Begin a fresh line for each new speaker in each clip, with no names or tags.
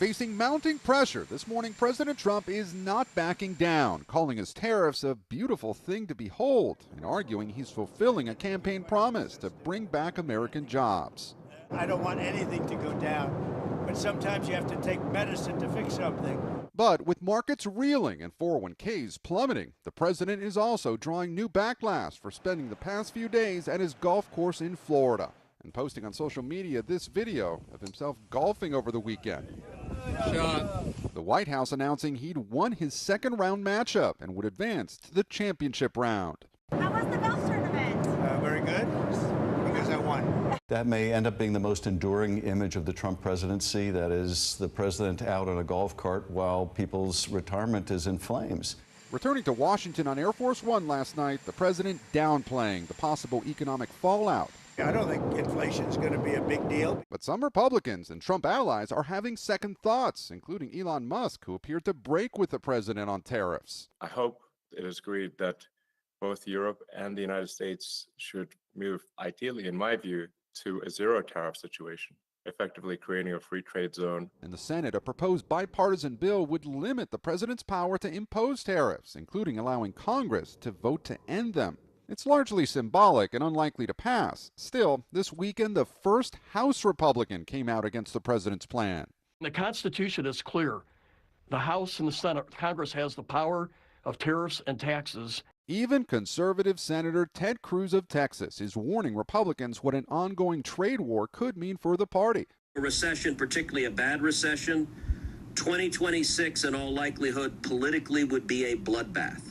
Facing mounting pressure, this morning President Trump is not backing down, calling his tariffs a beautiful thing to behold and arguing he's fulfilling a campaign promise to bring back American jobs.
I don't want anything to go down, but sometimes you have to take medicine to fix something.
But with markets reeling and 401ks plummeting, the president is also drawing new backlash for spending the past few days at his golf course in Florida and posting on social media this video of himself golfing over the weekend. The White House announcing he'd won his second round matchup and would advance to the championship round.
How was the golf tournament?
Very good, because I won.
That may end up being the most enduring image of the Trump presidency. That is the president out on a golf cart while people's retirement is in flames.
Returning to Washington on Air Force One last night, the president downplaying the possible economic fallout.
I don't think inflation is going to be a big deal.
But some Republicans and Trump allies are having second thoughts, including Elon Musk, who appeared to break with the president on tariffs.
I hope it is agreed that both Europe and the United States should move, ideally, in my view, to a zero tariff situation, effectively creating a free trade zone.
In the Senate, a proposed bipartisan bill would limit the president's power to impose tariffs, including allowing Congress to vote to end them. It's largely symbolic and unlikely to pass. Still, this weekend, the first House Republican came out against the president's plan.
The Constitution is clear. The House and the Senate, Congress has the power of tariffs and taxes.
Even conservative Senator Ted Cruz of Texas is warning Republicans what an ongoing trade war could mean for the party.
A recession, particularly a bad recession, 2026 in all likelihood politically would be a bloodbath.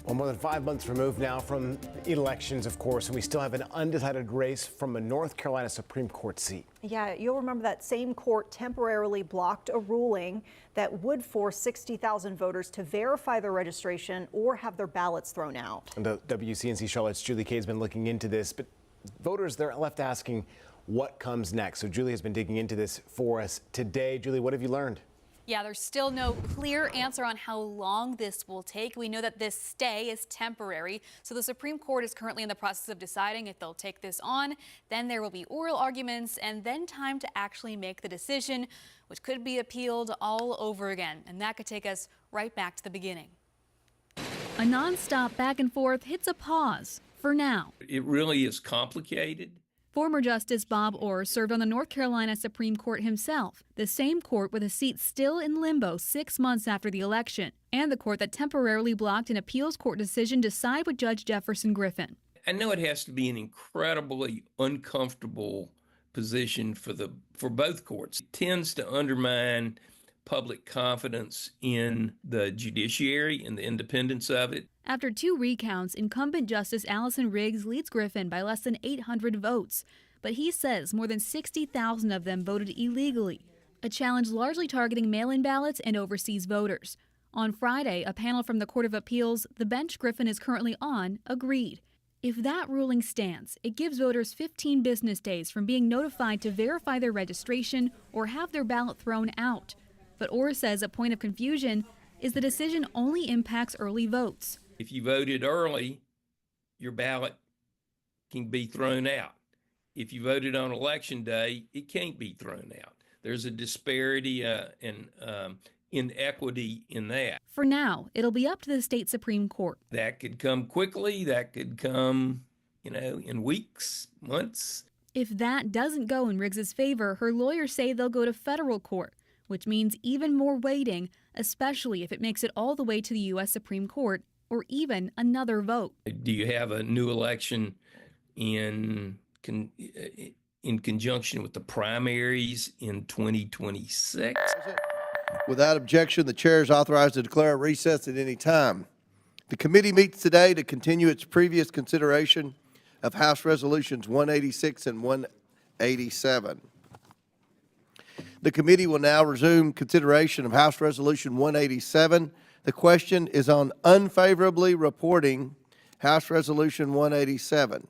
Well, more than 5 months removed now from elections, of course, and we still have an undecided race from a North Carolina Supreme Court seat.
Yeah, you'll remember that same court temporarily blocked a ruling that would force 60,000 voters to verify their registration or have their ballots thrown out.
And the WCNC Charlotte's Julie Kay has been looking into this, but voters, they're left asking what comes next. So Julie has been digging into this for us today. Julie, what have you learned?
Yeah, there's still no clear answer on how long this will take. We know that this stay is temporary, so the Supreme Court is currently in the process of deciding if they'll take this on. Then there will be oral arguments and then time to actually make the decision, which could be appealed all over again. And that could take us right back to the beginning.
A nonstop back and forth hits a pause for now.
It really is complicated.
Former Justice Bob Orr served on the North Carolina Supreme Court himself, the same court with a seat still in limbo 6 months after the election, and the court that temporarily blocked an appeals court decision to side with Judge Jefferson Griffin.
I know it has to be an incredibly uncomfortable position for both courts. It tends to undermine public confidence in the judiciary and the independence of it.
After 2 recounts, incumbent Justice Allison Riggs leads Griffin by less than 800 votes. But he says more than 60,000 of them voted illegally, a challenge largely targeting mail-in ballots and overseas voters. On Friday, a panel from the Court of Appeals, the bench Griffin is currently on, agreed. If that ruling stands, it gives voters 15 business days from being notified to verify their registration or have their ballot thrown out. But Orr says a point of confusion is the decision only impacts early votes.
If you voted early, your ballot can be thrown out. If you voted on election day, it can't be thrown out. There's a disparity and inequity in that.
For now, it'll be up to the state Supreme Court.
That could come quickly. That could come, in weeks, months.
If that doesn't go in Riggs's favor, her lawyers say they'll go to federal court, which means even more waiting, especially if it makes it all the way to the U.S. Supreme Court or even another vote.
Do you have a new election in conjunction with the primaries in 2026?
Without objection, the chair is authorized to declare a recess at any time. The committee meets today to continue its previous consideration of House Resolutions 186 and 187. The committee will now resume consideration of House Resolution 187. The question is on unfavorably reporting House Resolution 187.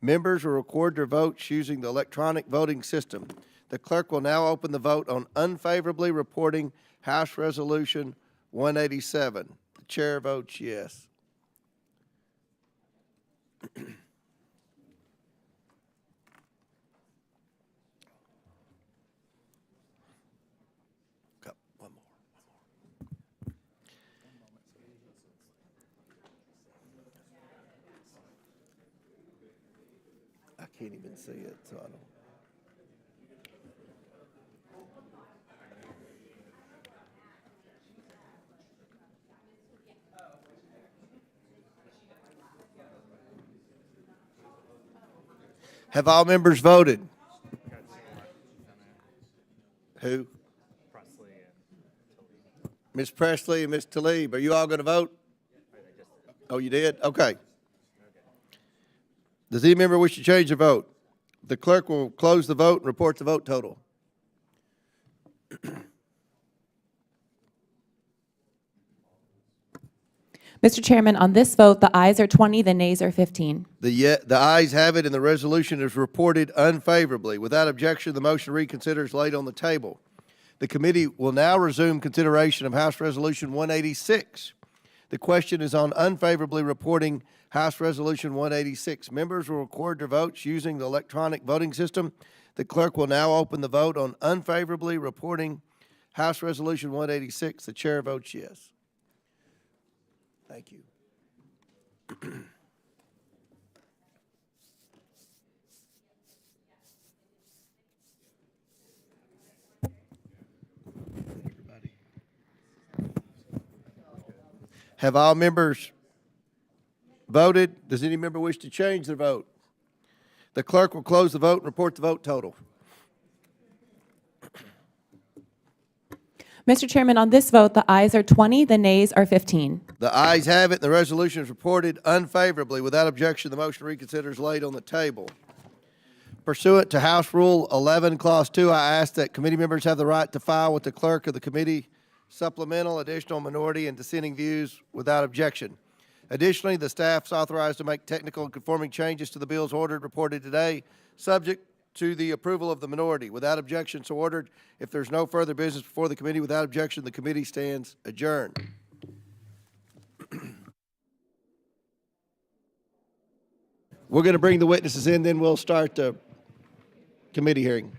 Members will record their votes using the electronic voting system. The clerk will now open the vote on unfavorably reporting House Resolution 187. The chair votes yes. didn't see it, so I don't. Have all members voted? Who? Ms. Presley and Ms. Talib, are you all going to vote? Oh, you did? Okay. Does any member wish to change their vote? The clerk will close the vote and report the vote total.
Mr. Chairman, on this vote, the ayes are 20, the nays are 15.
The ayes have it, and the resolution is reported unfavorably. Without objection, the motion to reconsider is laid on the table. The committee will now resume consideration of House Resolution 186. The question is on unfavorably reporting House Resolution 186. Members will record their votes using the electronic voting system. The clerk will now open the vote on unfavorably reporting House Resolution 186. The chair votes yes. Thank you. Have all members voted? Does any member wish to change their vote? The clerk will close the vote and report the vote total.
Mr. Chairman, on this vote, the ayes are 20, the nays are 15.
The ayes have it, and the resolution is reported unfavorably. Without objection, the motion to reconsider is laid on the table. Pursuant to House Rule 11, Clause 2, I ask that committee members have the right to file with the clerk of the committee supplemental, additional, minority, and dissenting views without objection. Additionally, the staff is authorized to make technical and conforming changes to the bills ordered reported today, subject to the approval of the minority. Without objection, so ordered. If there's no further business before the committee, without objection, the committee stands adjourned. We're going to bring the witnesses in, then we'll start the committee hearing.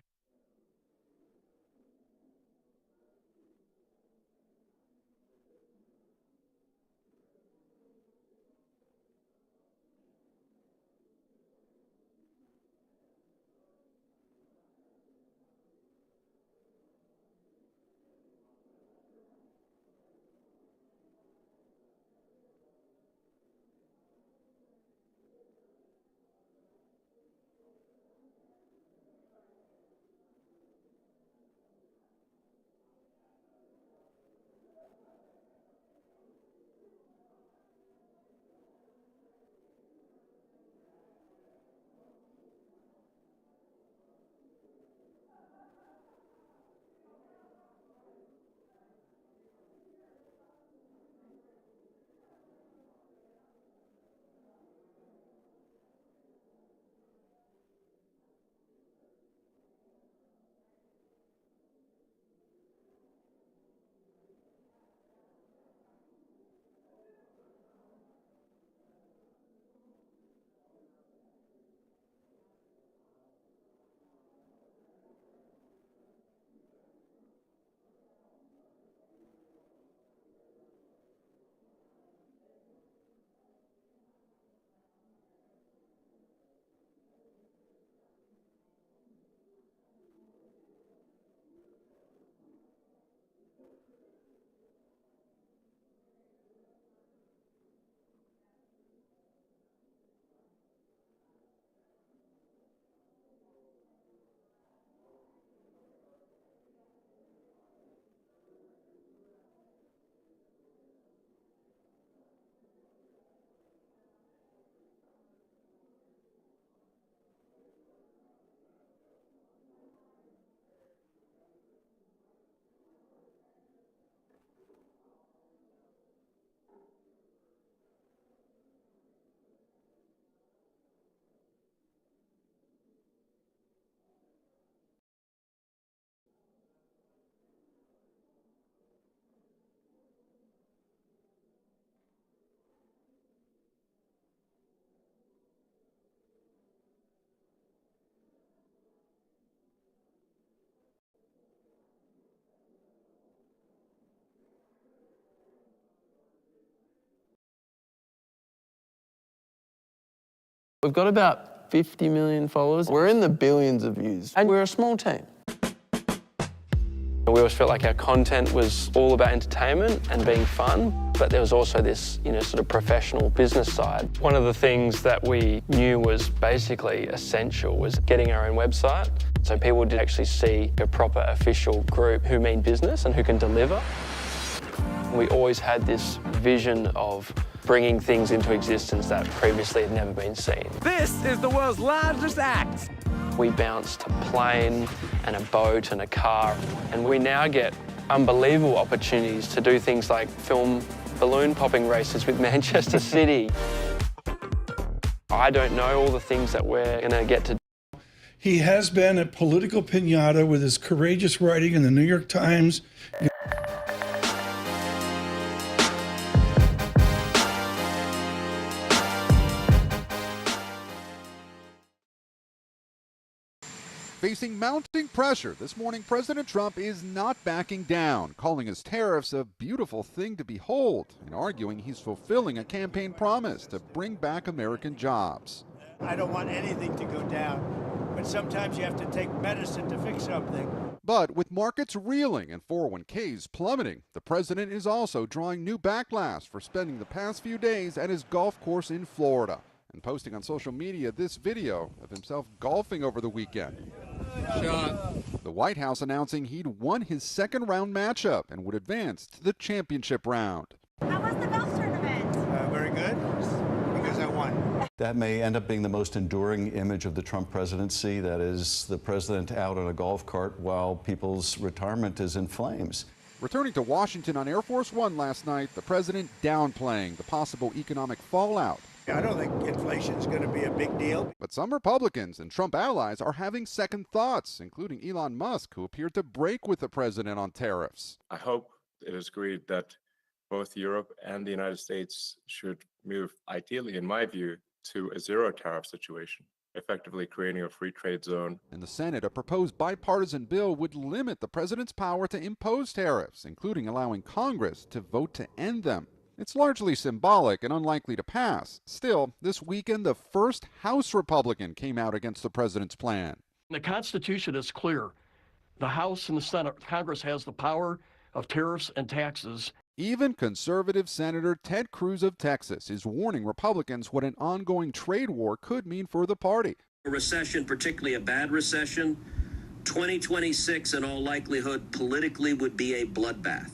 We've got about 50 million followers. We're in the billions of views, and we're a small team. We always felt like our content was all about entertainment and being fun, but there was also this, sort of professional business side. One of the things that we knew was basically essential was getting our own website, so people did actually see a proper official group who mean business and who can deliver. We always had this vision of bringing things into existence that previously had never been seen.
This is the world's largest act.
We bounced a plane and a boat and a car, and we now get unbelievable opportunities to do things like film balloon popping races with Manchester City. I don't know all the things that we're going to get to.
He has been a political pinata with his courageous writing in the New York Times.
Facing mounting pressure, this morning President Trump is not backing down, calling his tariffs a beautiful thing to behold and arguing he's fulfilling a campaign promise to bring back American jobs.
I don't want anything to go down, but sometimes you have to take medicine to fix something.
But with markets reeling and 401ks plummeting, the president is also drawing new backlash for spending the past few days at his golf course in Florida and posting on social media this video of himself golfing over the weekend. The White House announcing he'd won his second round matchup and would advance to the championship round.
How was the golf tournament?
Very good, because I won.
That may end up being the most enduring image of the Trump presidency. That is the president out on a golf cart while people's retirement is in flames.
Returning to Washington on Air Force One last night, the president downplaying the possible economic fallout.
I don't think inflation's going to be a big deal.
But some Republicans and Trump allies are having second thoughts, including Elon Musk, who appeared to break with the president on tariffs.
I hope it is agreed that both Europe and the United States should move, ideally, in my view, to a zero tariff situation, effectively creating a free trade zone.
In the Senate, a proposed bipartisan bill would limit the president's power to impose tariffs, including allowing Congress to vote to end them. It's largely symbolic and unlikely to pass. Still, this weekend, the first House Republican came out against the president's plan.
The Constitution is clear. The House and the Senate, Congress has the power of tariffs and taxes.
Even conservative Senator Ted Cruz of Texas is warning Republicans what an ongoing trade war could mean for the party.
A recession, particularly a bad recession, 2026 in all likelihood politically would be a bloodbath.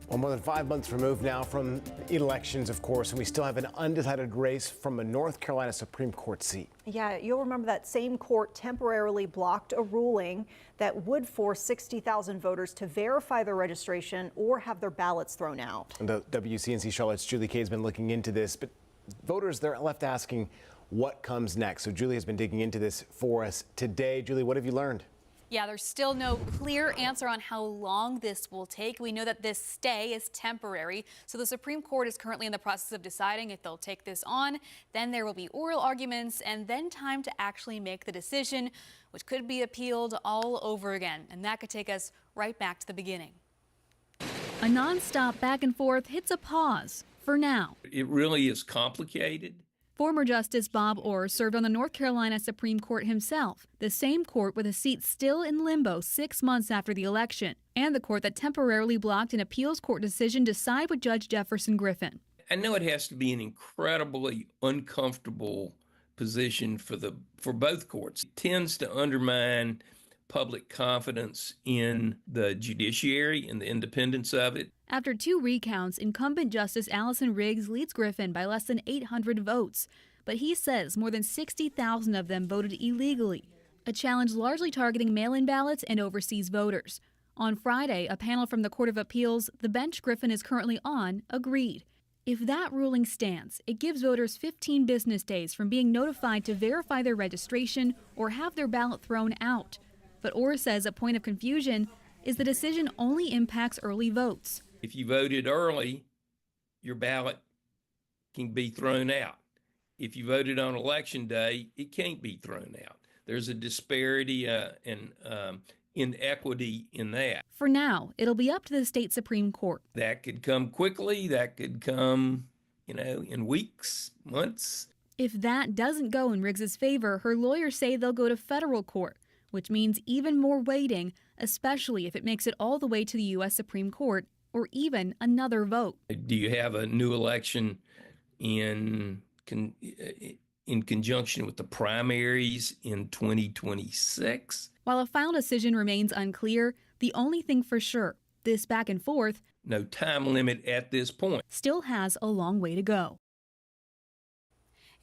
Well, more than 5 months removed now from elections, of course, and we still have an undecided race from a North Carolina Supreme Court seat.
Yeah, you'll remember that same court temporarily blocked a ruling that would force 60,000 voters to verify their registration or have their ballots thrown out.
And the WCNC Charlotte's Julie Kay has been looking into this, but voters, they're left asking what comes next. So Julie has been digging into this for us today. Julie, what have you learned?
Yeah, there's still no clear answer on how long this will take. We know that this stay is temporary, so the Supreme Court is currently in the process of deciding if they'll take this on. Then there will be oral arguments and then time to actually make the decision, which could be appealed all over again. And that could take us right back to the beginning.
A nonstop back and forth hits a pause for now.
It really is complicated.
Former Justice Bob Orr served on the North Carolina Supreme Court himself, the same court with a seat still in limbo 6 months after the election, and the court that temporarily blocked an appeals court decision to side with Judge Jefferson Griffin.
I know it has to be an incredibly uncomfortable position for both courts. It tends to undermine public confidence in the judiciary and the independence of it.
After 2 recounts, incumbent Justice Allison Riggs leads Griffin by less than 800 votes. But he says more than 60,000 of them voted illegally, a challenge largely targeting mail-in ballots and overseas voters. On Friday, a panel from the Court of Appeals, the bench Griffin is currently on, agreed. If that ruling stands, it gives voters 15 business days from being notified to verify their registration or have their ballot thrown out. But Orr says a point of confusion is the decision only impacts early votes.
If you voted early, your ballot can be thrown out. If you voted on election day, it can't be thrown out. There's a disparity and inequity in that.
For now, it'll be up to the state Supreme Court.
That could come quickly, that could come in weeks, months.
If that doesn't go in Riggs's favor, her lawyers say they'll go to federal court, which means even more waiting, especially if it makes it all the way to the U.S. Supreme Court or even another vote.
Do you have a new election in conjunction with the primaries in 2026?
While a final decision remains unclear, the only thing for sure, this back and forth,
no time limit at this point,
still has a long way to go.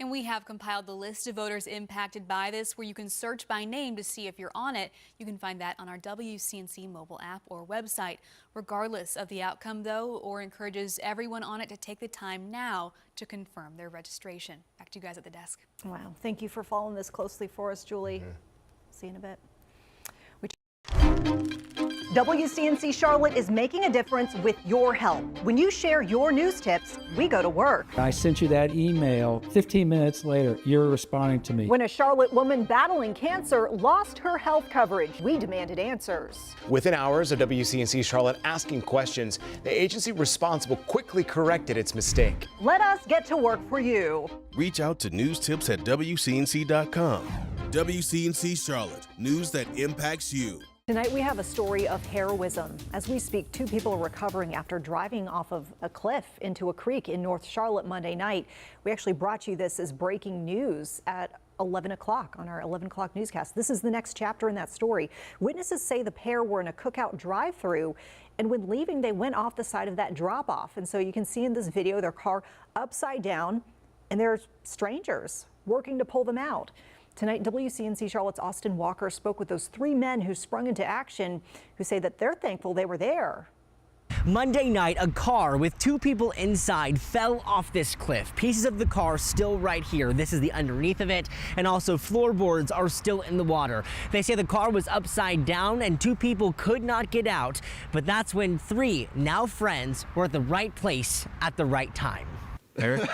And we have compiled the list of voters impacted by this, where you can search by name to see if you're on it. You can find that on our WCNC mobile app or website. Regardless of the outcome, though, OR encourages everyone on it to take the time now to confirm their registration. Back to you guys at the desk.
Wow. Thank you for following this closely for us, Julie. See you in a bit. WCNC Charlotte is making a difference with your help. When you share your news tips, we go to work.
I sent you that email. 15 minutes later, you're responding to me.
When a Charlotte woman battling cancer lost her health coverage, we demanded answers.
Within hours of WCNC Charlotte asking questions, the agency responsible quickly corrected its mistake.
Let us get to work for you.
Reach out to news tips at WCNC.com. WCNC Charlotte, news that impacts you.
Tonight we have a story of heroism. As we speak, 2 people are recovering after driving off of a cliff into a creek in North Charlotte Monday night. We actually brought you this as breaking news at 11 o'clock on our 11 o'clock newscast. This is the next chapter in that story. Witnesses say the pair were in a cookout drive-through, and when leaving, they went off the side of that drop-off. And so you can see in this video their car upside down, and there's strangers working to pull them out. Tonight, WCNC Charlotte's Austin Walker spoke with those 3 men who sprung into action, who say that they're thankful they were there.
Monday night, a car with 2 people inside fell off this cliff. Pieces of the car still right here. This is the underneath of it, and also floorboards are still in the water. They say the car was upside down and 2 people could not get out, but that's when 3 now friends were at the right place at the right time.
Eric?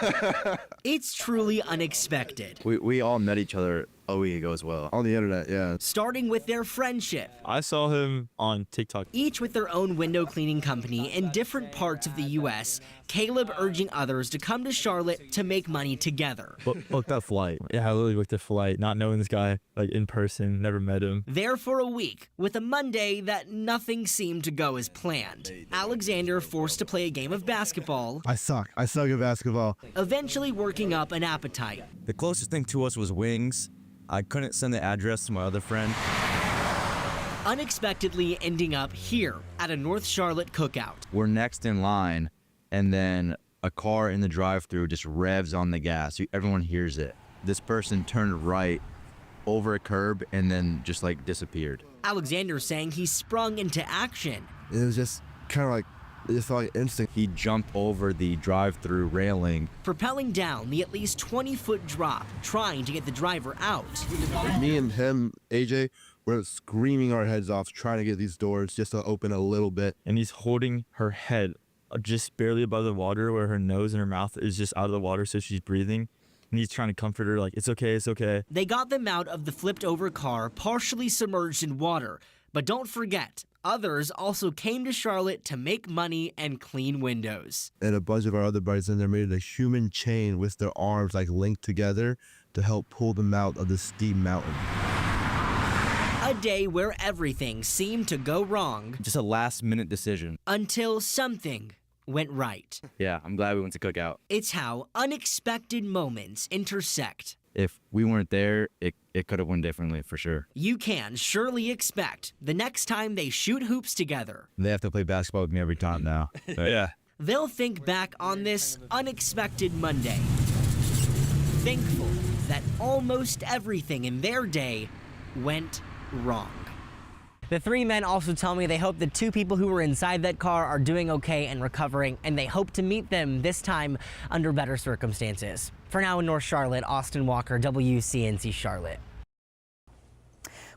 It's truly unexpected.
We all met each other a week ago as well. On the internet, yeah.
Starting with their friendship.
I saw him on TikTok.
Each with their own window cleaning company in different parts of the U.S., Caleb urging others to come to Charlotte to make money together.
Booked that flight. Yeah, I literally booked a flight, not knowing this guy like in person, never met him.
There for a week, with a Monday that nothing seemed to go as planned. Alexander forced to play a game of basketball.
I suck at basketball.
Eventually working up an appetite.
The closest thing to us was wings. I couldn't send the address to my other friend.
Unexpectedly ending up here at a North Charlotte cookout.
We're next in line, and then a car in the drive-thru just revs on the gas. Everyone hears it. This person turned right over a curb and then just like disappeared.
Alexander saying he sprung into action.
It was just kind of like, it just felt like instinct. He jumped over the drive-thru railing,
propelling down the at least 20-foot drop, trying to get the driver out.
Me and him, AJ, we're screaming our heads off, trying to get these doors just to open a little bit. And he's holding her head just barely above the water, where her nose and her mouth is just out of the water, so she's breathing. And he's trying to comfort her, like, it's okay, it's okay.
They got them out of the flipped-over car, partially submerged in water. But don't forget, others also came to Charlotte to make money and clean windows.
And a bunch of our other buddies in there made a human chain with their arms like linked together to help pull them out of the steep mountain.
A day where everything seemed to go wrong.
Just a last-minute decision.
Until something went right.
Yeah, I'm glad we went to cookout.
It's how unexpected moments intersect.
If we weren't there, it could have went differently for sure.
You can surely expect the next time they shoot hoops together.
They have to play basketball with me every time now. Yeah.
They'll think back on this unexpected Monday, thankful that almost everything in their day went wrong. The 3 men also tell me they hope the 2 people who were inside that car are doing okay and recovering, and they hope to meet them this time under better circumstances. For now in North Charlotte, Austin Walker, WCNC Charlotte.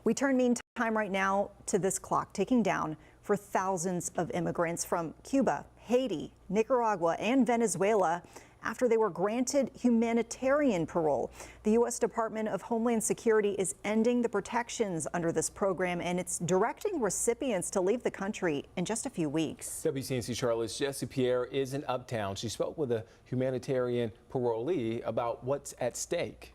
We turn meantime right now to this clock ticking down for thousands of immigrants from Cuba, Haiti, Nicaragua, and Venezuela after they were granted humanitarian parole. The U.S. Department of Homeland Security is ending the protections under this program, and it's directing recipients to leave the country in just a few weeks.
WCNC Charlotte's Jessie Pierre is in Uptown. She spoke with a humanitarian parolee about what's at stake.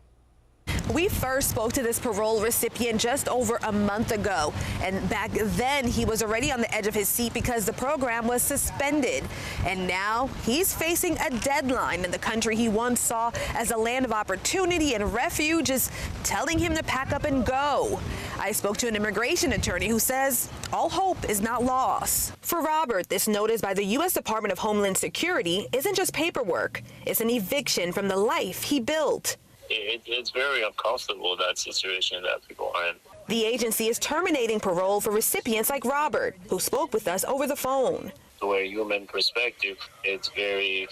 We first spoke to this parole recipient just over a month ago, and back then he was already on the edge of his seat because the program was suspended. And now he's facing a deadline, and the country he once saw as a land of opportunity and refuge is telling him to pack up and go. I spoke to an immigration attorney who says all hope is not lost. For Robert, this notice by the U.S. Department of Homeland Security isn't just paperwork. It's an eviction from the life he built.
It's very uncomfortable, that situation that people are in.
The agency is terminating parole for recipients like Robert, who spoke with us over the phone.
To a human perspective, it's very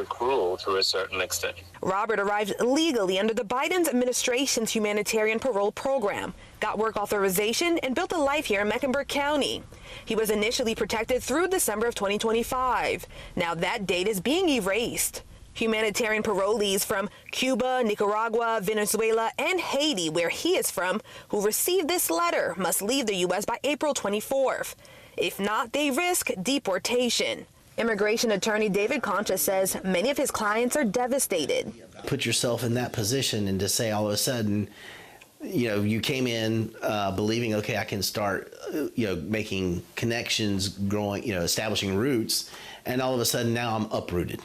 cruel to a certain extent.
Robert arrived legally under the Biden administration's humanitarian parole program, got work authorization, and built a life here in Mecklenburg County. He was initially protected through December of 2025. Now that date is being erased. Humanitarian parolees from Cuba, Nicaragua, Venezuela, and Haiti, where he is from, who received this letter must leave the U.S. by April 24th. If not, they risk deportation. Immigration attorney David Concha says many of his clients are devastated.
Put yourself in that position and to say all of a sudden, you came in believing, okay, I can start, making connections, growing, establishing roots, and all of a sudden now I'm uprooted.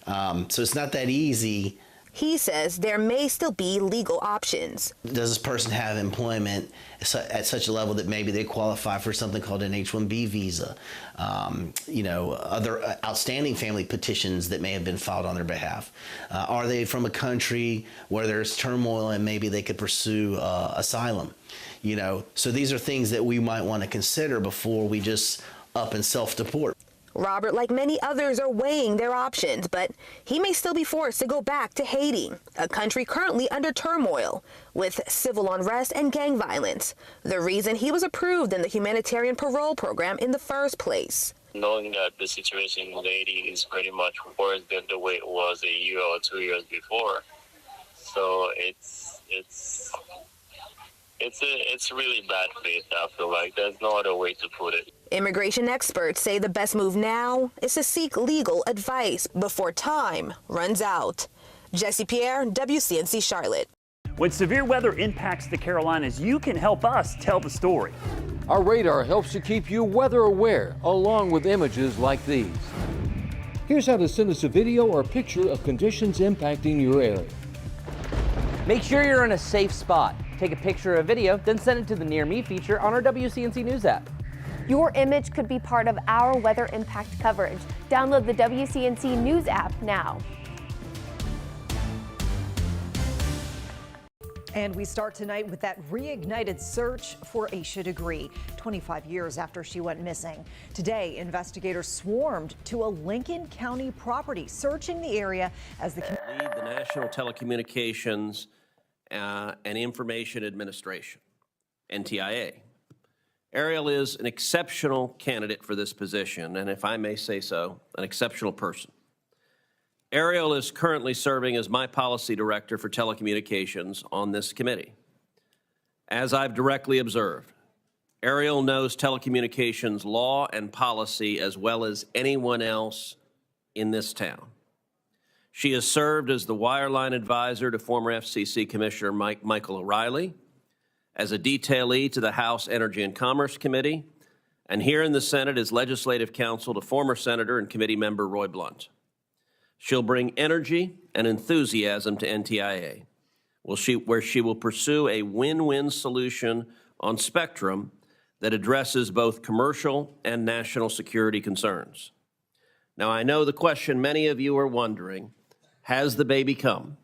So it's not that easy.
He says there may still be legal options.
Does this person have employment at such a level that maybe they qualify for something called an H-1B visa? Other outstanding family petitions that may have been filed on their behalf. Are they from a country where there's turmoil and maybe they could pursue asylum? So these are things that we might want to consider before we just up and self-deport.
Robert, like many others, are weighing their options, but he may still be forced to go back to Haiti, a country currently under turmoil with civil unrest and gang violence, the reason he was approved in the humanitarian parole program in the first place.
Knowing that the situation in Haiti is pretty much worse than the way it was a year or 2 years before, so it's really bad faith, I feel like. There's no other way to put it.
Immigration experts say the best move now is to seek legal advice before time runs out. Jessie Pierre, WCNC Charlotte.
When severe weather impacts the Carolinas, you can help us tell the story.
Our radar helps to keep you weather aware, along with images like these. Here's how to send us a video or picture of conditions impacting your area.
Make sure you're in a safe spot. Take a picture or video, then send it to the Near Me feature on our WCNC News app.
Your image could be part of our weather impact coverage. Download the WCNC News app now.
And we start tonight with that reignited search for Aisha Degree, 25 years after she went missing. Today, investigators swarmed to a Lincoln County property, searching the area as the
lead the National Telecommunications and Information Administration, NTIA. Ariel is an exceptional candidate for this position, and if I may say so, an exceptional person. Ariel is currently serving as my policy director for telecommunications on this committee. As I've directly observed, Ariel knows telecommunications law and policy as well as anyone else in this town. She has served as the wireline advisor to former FCC Commissioner Michael O'Reilly, as a detailee to the House Energy and Commerce Committee, and here in the Senate as legislative counsel to former Senator and committee member Roy Blunt. She'll bring energy and enthusiasm to NTIA, where she will pursue a win-win solution on spectrum that addresses both commercial and national security concerns. Now, I know the question many of you are wondering, has the baby come?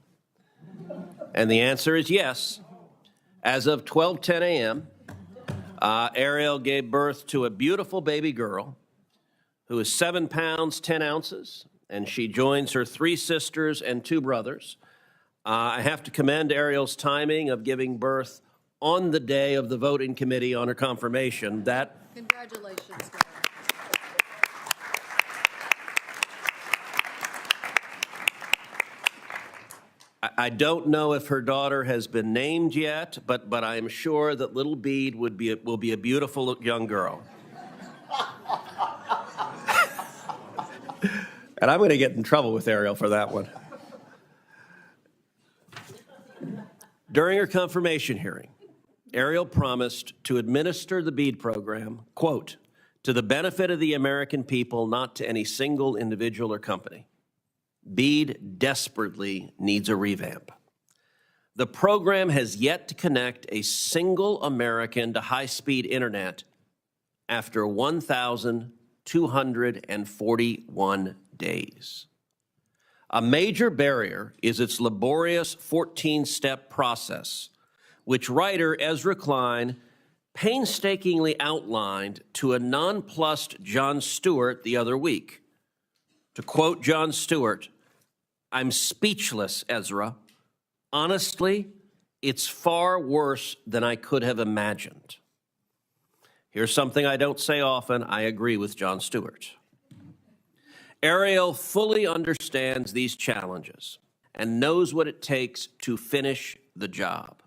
And the answer is yes. As of 12:10 a.m., Ariel gave birth to a beautiful baby girl who is 7 pounds, 10 ounces, and she joins her 3 sisters and 2 brothers. I have to commend Ariel's timing of giving birth on the day of the voting committee on her confirmation.
Congratulations.
I don't know if her daughter has been named yet, but I am sure that little Bede will be a beautiful young girl. And I'm going to get in trouble with Ariel for that one. During her confirmation hearing, Ariel promised to administer the Bede program, quote, to the benefit of the American people, not to any single individual or company. Bede desperately needs a revamp. The program has yet to connect a single American to high-speed internet after 1,241 days. A major barrier is its laborious 14-step process, which writer Ezra Klein painstakingly outlined to a nonplussed Jon Stewart the other week. To quote Jon Stewart, "I'm speechless, Ezra. Honestly, it's far worse than I could have imagined." Here's something I don't say often. I agree with Jon Stewart. Ariel fully understands these challenges and knows what it takes to finish the job.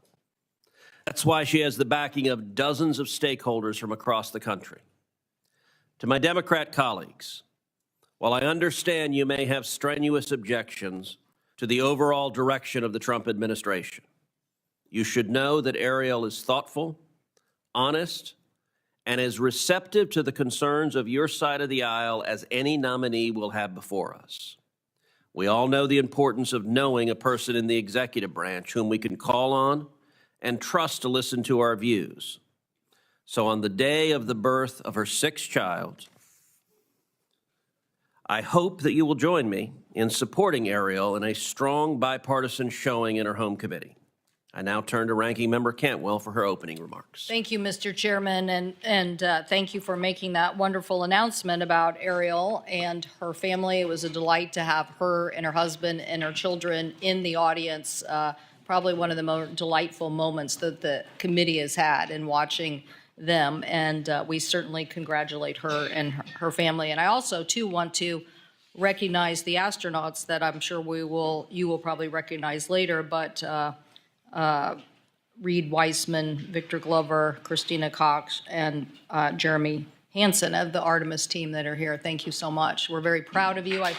That's why she has the backing of dozens of stakeholders from across the country. To my Democrat colleagues, while I understand you may have strenuous objections to the overall direction of the Trump administration, you should know that Ariel is thoughtful, honest, and as receptive to the concerns of your side of the aisle as any nominee will have before us. We all know the importance of knowing a person in the executive branch whom we can call on and trust to listen to our views. So on the day of the birth of her sixth child, I hope that you will join me in supporting Ariel in a strong bipartisan showing in her home committee. I now turn to Ranking Member Cantwell for her opening remarks.
Thank you, Mr. Chairman, and thank you for making that wonderful announcement about Ariel and her family. It was a delight to have her and her husband and her children in the audience. Probably one of the most delightful moments that the committee has had in watching them, and we certainly congratulate her and her family. And I also, too, want to recognize the astronauts that I'm sure you will probably recognize later, but Reed Weissman, Victor Glover, Christina Cox, and Jeremy Hansen of the Artemis team that are here. Thank you so much. We're very proud of you. Thank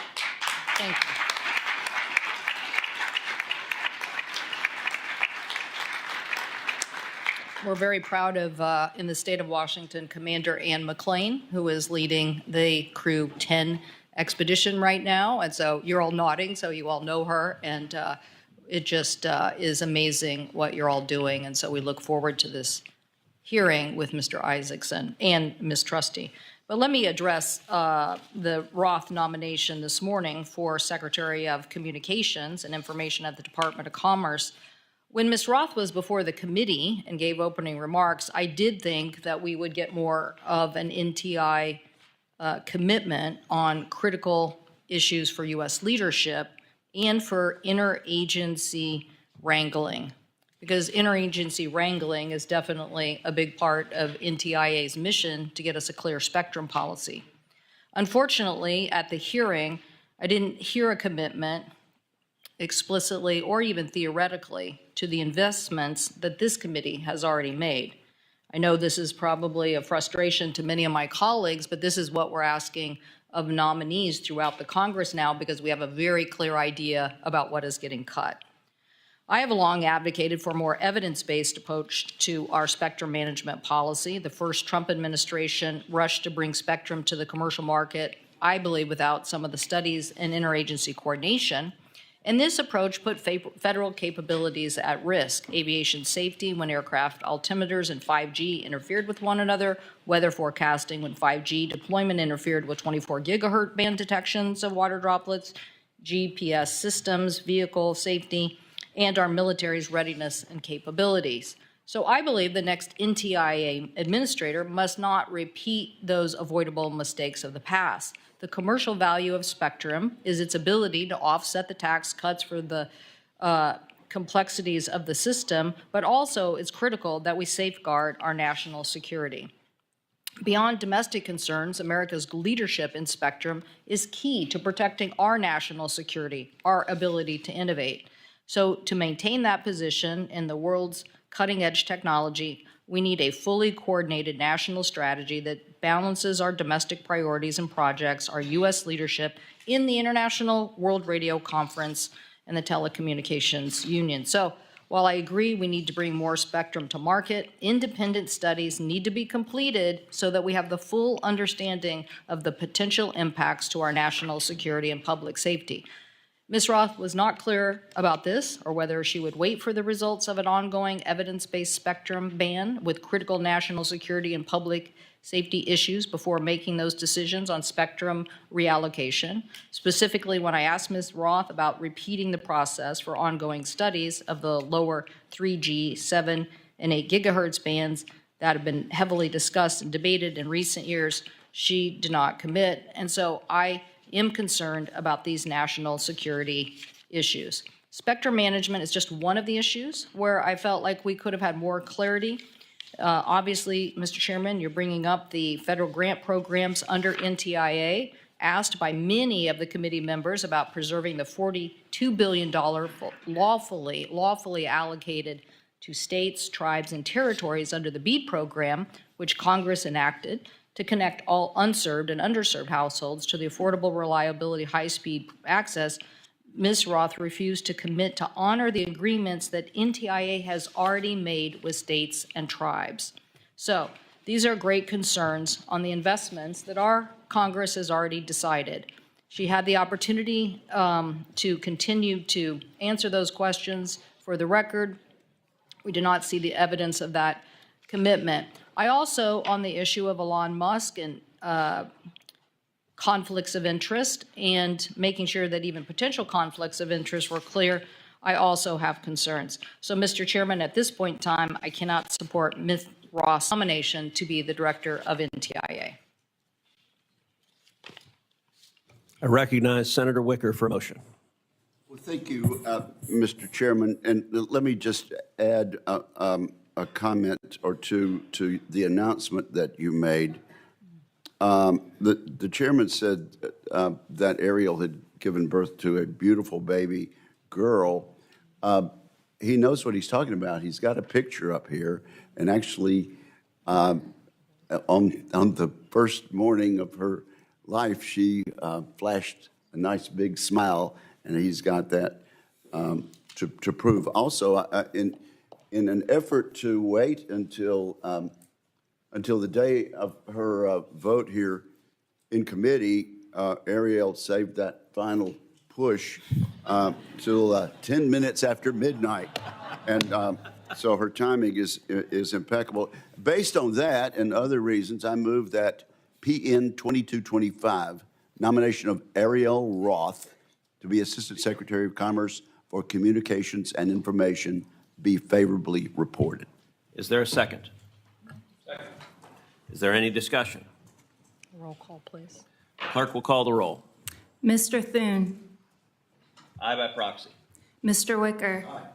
you. We're very proud of, in the state of Washington, Commander Ann McClain, who is leading the Crew 10 expedition right now. And so you're all nodding, so you all know her. And it just is amazing what you're all doing. And so we look forward to this hearing with Mr. Isaacman and Ms. Trusty. But let me address the Roth nomination this morning for Secretary of Communications and Information at the Department of Commerce. When Ms. Roth was before the committee and gave opening remarks, I did think that we would get more of an NTI commitment on critical issues for U.S. leadership and for interagency wrangling, because interagency wrangling is definitely a big part of NTIA's mission to get us a clear spectrum policy. Unfortunately, at the hearing, I didn't hear a commitment explicitly or even theoretically to the investments that this committee has already made. I know this is probably a frustration to many of my colleagues, but this is what we're asking of nominees throughout the Congress now, because we have a very clear idea about what is getting cut. I have long advocated for a more evidence-based approach to our spectrum management policy. The first Trump administration rushed to bring spectrum to the commercial market, I believe, without some of the studies and interagency coordination. And this approach put federal capabilities at risk: aviation safety when aircraft altimeters and 5G interfered with one another, weather forecasting when 5G deployment interfered with 24 gigahertz band detections of water droplets, GPS systems, vehicle safety, and our military's readiness and capabilities. So I believe the next NTIA administrator must not repeat those avoidable mistakes of the past. The commercial value of spectrum is its ability to offset the tax cuts for the complexities of the system, but also it's critical that we safeguard our national security. Beyond domestic concerns, America's leadership in spectrum is key to protecting our national security, our ability to innovate. So to maintain that position in the world's cutting-edge technology, we need a fully coordinated national strategy that balances our domestic priorities and projects, our U.S. leadership in the International World Radio Conference and the Telecommunications Union. So while I agree we need to bring more spectrum to market, independent studies need to be completed so that we have the full understanding of the potential impacts to our national security and public safety. Ms. Roth was not clear about this or whether she would wait for the results of an ongoing evidence-based spectrum ban with critical national security and public safety issues before making those decisions on spectrum reallocation. Specifically, when I asked Ms. Roth about repeating the process for ongoing studies of the lower 3G, 7, and 8 gigahertz bands that have been heavily discussed and debated in recent years, she did not commit. And so I am concerned about these national security issues. Spectrum management is just one of the issues where I felt like we could have had more clarity. Obviously, Mr. Chairman, you're bringing up the federal grant programs under NTIA, asked by many of the committee members about preserving the $42 billion lawfully allocated to states, tribes, and territories under the BEAD program, which Congress enacted to connect all unserved and underserved households to the affordable, reliability, high-speed access. Ms. Roth refused to commit to honor the agreements that NTIA has already made with states and tribes. So these are great concerns on the investments that our Congress has already decided. She had the opportunity to continue to answer those questions. For the record, we do not see the evidence of that commitment. I also, on the issue of Elon Musk and conflicts of interest and making sure that even potential conflicts of interest were clear, I also have concerns. So, Mr. Chairman, at this point in time, I cannot support Ms. Roth's nomination to be the director of NTIA.
I recognize Senator Wicker for a motion.
Well, thank you, Mr. Chairman. And let me just add a comment or two to the announcement that you made. The chairman said that Ariel had given birth to a beautiful baby girl. He knows what he's talking about. He's got a picture up here, and actually, on the first morning of her life, she flashed a nice big smile, and he's got that to prove. Also, in an effort to wait until the day of her vote here in committee, Ariel saved that final push till 10 minutes after midnight. And so her timing is impeccable. Based on that and other reasons, I move that PN 2225, nomination of Ariel Roth to be Assistant Secretary of Commerce for Communications and Information, be favorably reported.
Is there a second? Second. Is there any discussion?
Roll call, please.
Clerk will call the roll.
Mr. Thune.
Aye by proxy.
Mr. Wicker. Aye.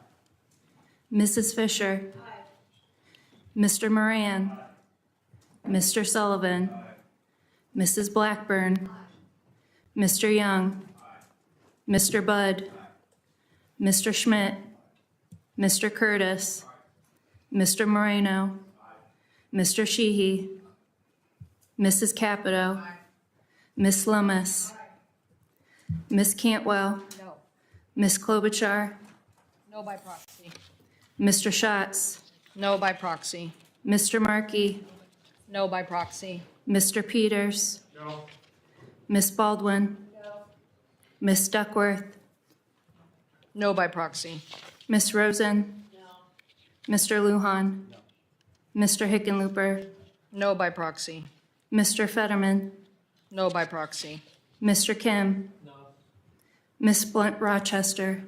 Mrs. Fisher. Aye. Mr. Moran. Aye. Mr. Sullivan. Aye. Mrs. Blackburn. Aye. Mr. Young. Aye. Mr. Budd. Aye. Mr. Schmidt. Mr. Curtis. Aye. Mr. Moreno. Aye. Mr. Sheehy. Mrs. Capito. Aye. Ms. Lummis. Aye. Ms. Cantwell.
No.
Ms. Klobuchar.
No by proxy.
Mr. Schatz.
No by proxy.
Mr. Markey.
No by proxy.
Mr. Peters.
No.
Ms. Baldwin.
No.
Ms. Duckworth.
No by proxy.
Ms. Rosen. No. Mr. Lujan. No. Mr. Hickenlooper.
No by proxy.
Mr. Fetterman.
No by proxy.
Mr. Kim.
No.
Ms. Blunt Rochester.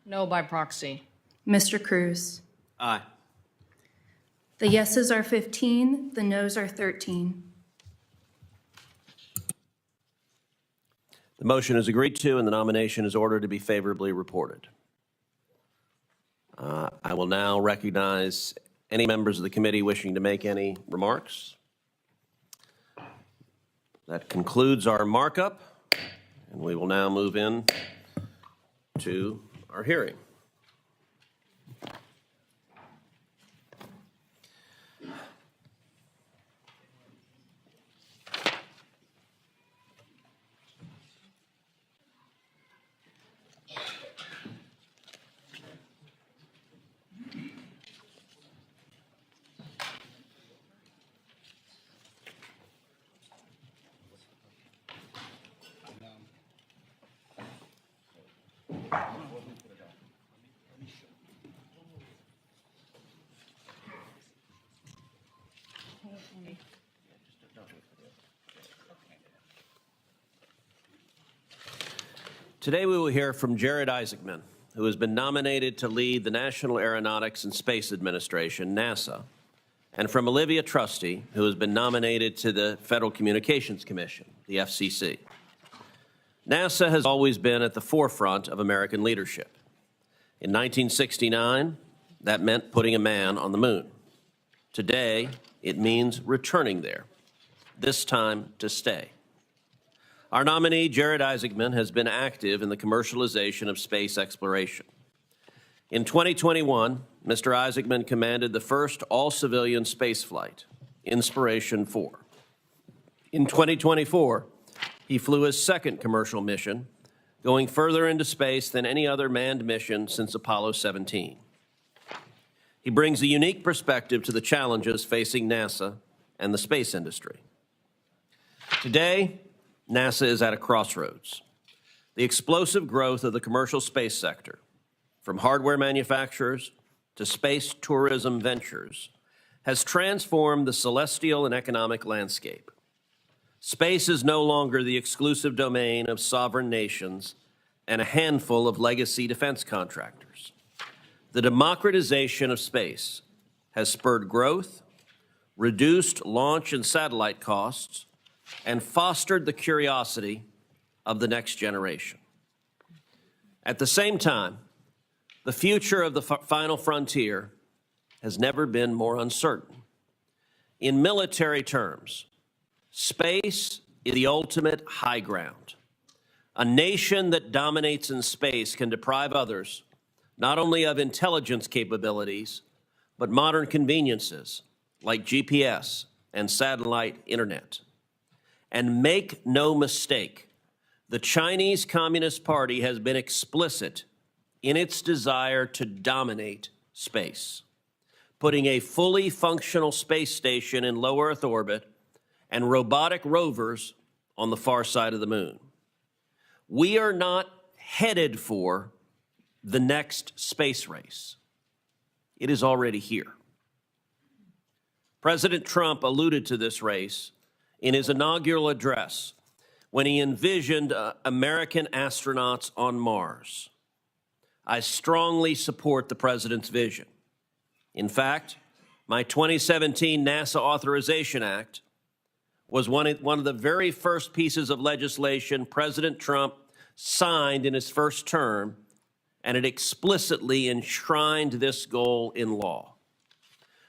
No by proxy.
Mr. Cruz.
Aye.
The yeses are 15, the noes are 13.
The motion is agreed to, and the nomination is ordered to be favorably reported. I will now recognize any members of the committee wishing to make any remarks. That concludes our markup, and we will now move in to our hearing. Today we will hear from Jared Isaacman, who has been nominated to lead the National Aeronautics and Space Administration, NASA, and from Olivia Trusty, who has been nominated to the Federal Communications Commission, the FCC. NASA has always been at the forefront of American leadership. In 1969, that meant putting a man on the moon. Today, it means returning there, this time to stay. Our nominee, Jared Isaacman, has been active in the commercialization of space exploration. In 2021, Mr. Isaacman commanded the first all-civilian spaceflight, Inspiration 4. In 2024, he flew his second commercial mission, going further into space than any other manned mission since Apollo 17. He brings a unique perspective to the challenges facing NASA and the space industry. Today, NASA is at a crossroads. The explosive growth of the commercial space sector, from hardware manufacturers to space tourism ventures, has transformed the celestial and economic landscape. Space is no longer the exclusive domain of sovereign nations and a handful of legacy defense contractors. The democratization of space has spurred growth, reduced launch and satellite costs, and fostered the curiosity of the next generation. At the same time, the future of the final frontier has never been more uncertain. In military terms, space is the ultimate high ground. A nation that dominates in space can deprive others not only of intelligence capabilities, but modern conveniences like GPS and satellite internet. And make no mistake, the Chinese Communist Party has been explicit in its desire to dominate space, putting a fully functional space station in low Earth orbit and robotic rovers on the far side of the moon. We are not headed for the next space race. It is already here. President Trump alluded to this race in his inaugural address when he envisioned American astronauts on Mars. I strongly support the president's vision. In fact, my 2017 NASA Authorization Act was one of the very first pieces of legislation President Trump signed in his first term, and it explicitly enshrined this goal in law.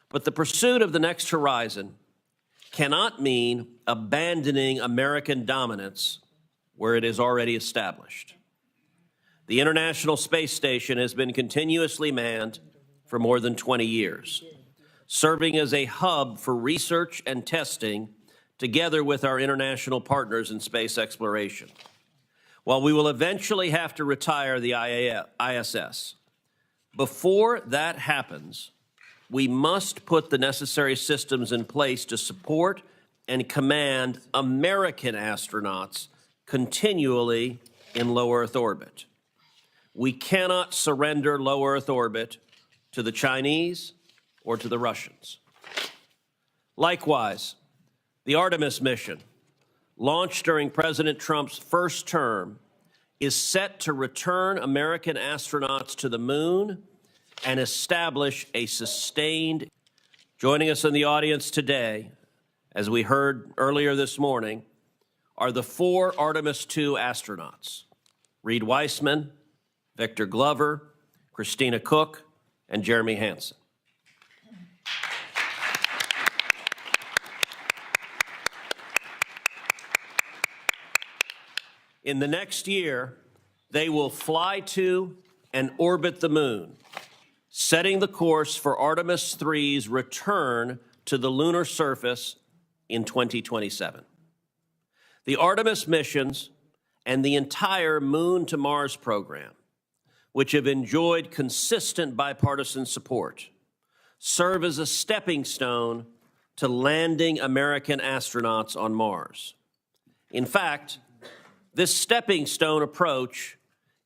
But the pursuit of the next horizon cannot mean abandoning American dominance where it is already established. The International Space Station has been continuously manned for more than 20 years, serving as a hub for research and testing together with our international partners in space exploration. While we will eventually have to retire the ISS, before that happens, we must put the necessary systems in place to support and command American astronauts continually in low Earth orbit. We cannot surrender low Earth orbit to the Chinese or to the Russians. Likewise, the Artemis mission, launched during President Trump's first term, is set to return American astronauts to the moon and establish a sustained. Joining us in the audience today, as we heard earlier this morning, are the 4 Artemis II astronauts: Reed Weissman, Victor Glover, Christina Cook, and Jeremy Hansen. In the next year, they will fly to and orbit the moon, setting the course for Artemis III's return to the lunar surface in 2027. The Artemis missions and the entire Moon to Mars program, which have enjoyed consistent bipartisan support, serve as a stepping stone to landing American astronauts on Mars. In fact, this stepping stone approach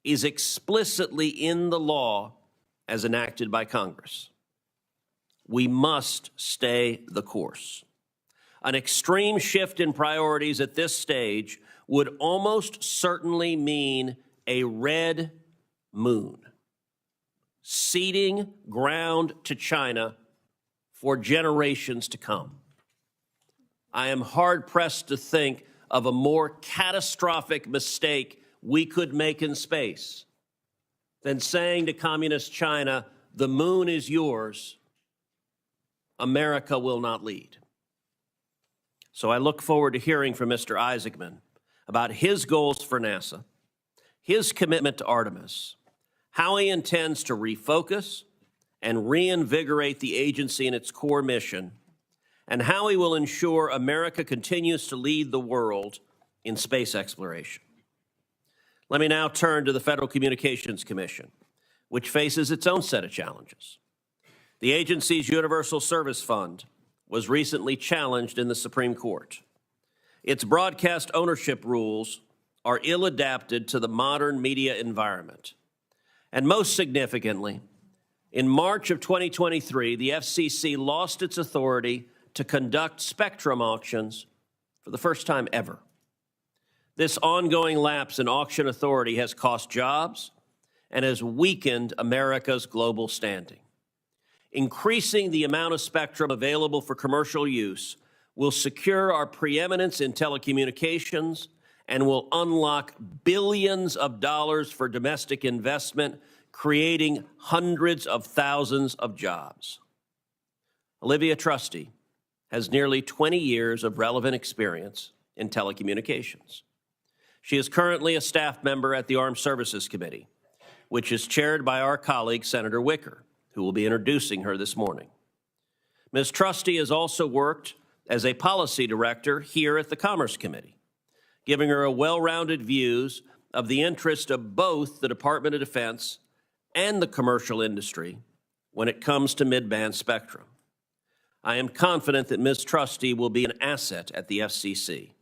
is explicitly in the law as enacted by Congress. We must stay the course. An extreme shift in priorities at this stage would almost certainly mean a red moon, ceding ground to China for generations to come. I am hard-pressed to think of a more catastrophic mistake we could make in space than saying to communist China, the moon is yours, America will not lead. So I look forward to hearing from Mr. Isaacman about his goals for NASA, his commitment to Artemis, how he intends to refocus and reinvigorate the agency in its core mission, and how he will ensure America continues to lead the world in space exploration. Let me now turn to the Federal Communications Commission, which faces its own set of challenges. The agency's Universal Service Fund was recently challenged in the Supreme Court. Its broadcast ownership rules are ill-adapted to the modern media environment. And most significantly, in March of 2023, the FCC lost its authority to conduct spectrum auctions for the first time ever. This ongoing lapse in auction authority has cost jobs and has weakened America's global standing. Increasing the amount of spectrum available for commercial use will secure our preeminence in telecommunications and will unlock billions of dollars for domestic investment, creating hundreds of thousands of jobs. Olivia Trusty has nearly 20 years of relevant experience in telecommunications. She is currently a staff member at the Armed Services Committee, which is chaired by our colleague, Senator Wicker, who will be introducing her this morning. Ms. Trusty has also worked as a policy director here at the Commerce Committee, giving her a well-rounded views of the interest of both the Department of Defense and the commercial industry when it comes to mid-band spectrum. I am confident that Ms. Trusty will be an asset at the FCC,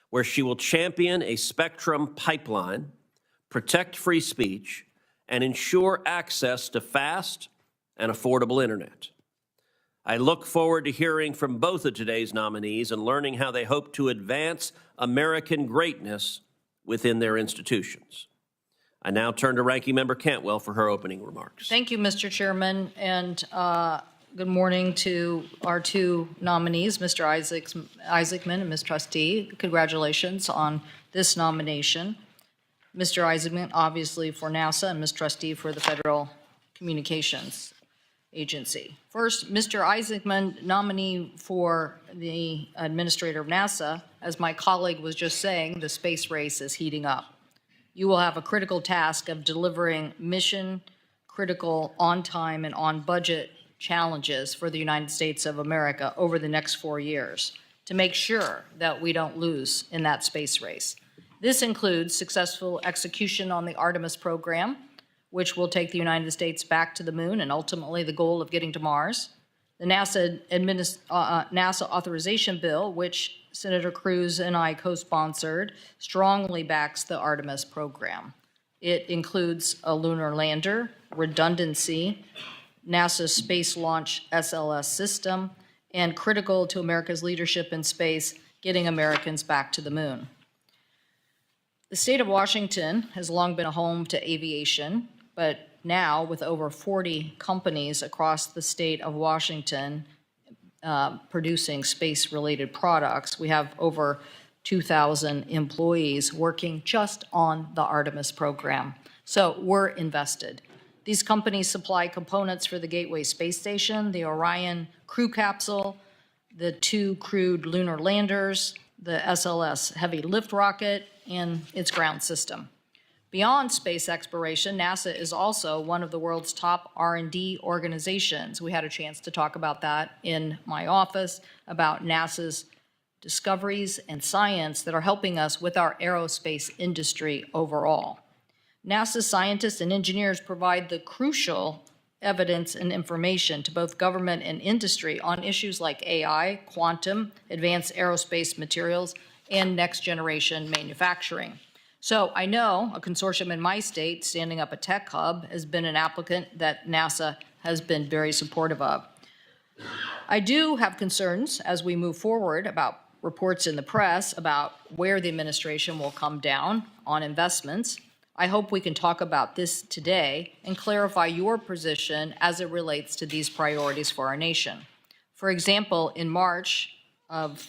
where she will champion a spectrum pipeline, protect free speech, and ensure access to fast and affordable internet. I look forward to hearing from both of today's nominees and learning how they hope to advance American greatness within their institutions. I now turn to Ranking Member Cantwell for her opening remarks.
Thank you, Mr. Chairman, and good morning to our two nominees, Mr. Isaacman and Ms. Trustee. Congratulations on this nomination. Mr. Isaacman, obviously for NASA, and Ms. Trustee for the Federal Communications Agency. First, Mr. Isaacman, nominee for the Administrator of NASA, as my colleague was just saying, the space race is heating up. You will have a critical task of delivering mission-critical, on-time and on-budget challenges for the United States of America over the next 4 years to make sure that we don't lose in that space race. This includes successful execution on the Artemis program, which will take the United States back to the moon and ultimately the goal of getting to Mars. The NASA authorization bill, which Senator Cruz and I co-sponsored, strongly backs the Artemis program. It includes a lunar lander, redundancy, NASA's Space Launch SLS system, and critical to America's leadership in space, getting Americans back to the moon. The state of Washington has long been a home to aviation, but now with over 40 companies across the state of Washington producing space-related products, we have over 2,000 employees working just on the Artemis program. So we're invested. These companies supply components for the Gateway Space Station, the Orion crew capsule, the 2 crewed lunar landers, the SLS heavy lift rocket, and its ground system. Beyond space exploration, NASA is also one of the world's top R&D organizations. We had a chance to talk about that in my office, about NASA's discoveries and science that are helping us with our aerospace industry overall. NASA scientists and engineers provide the crucial evidence and information to both government and industry on issues like AI, quantum, advanced aerospace materials, and next-generation manufacturing. So I know a consortium in my state, Standing Up a Tech Hub, has been an applicant that NASA has been very supportive of. I do have concerns as we move forward about reports in the press about where the administration will come down on investments. I hope we can talk about this today and clarify your position as it relates to these priorities for our nation. For example, in March of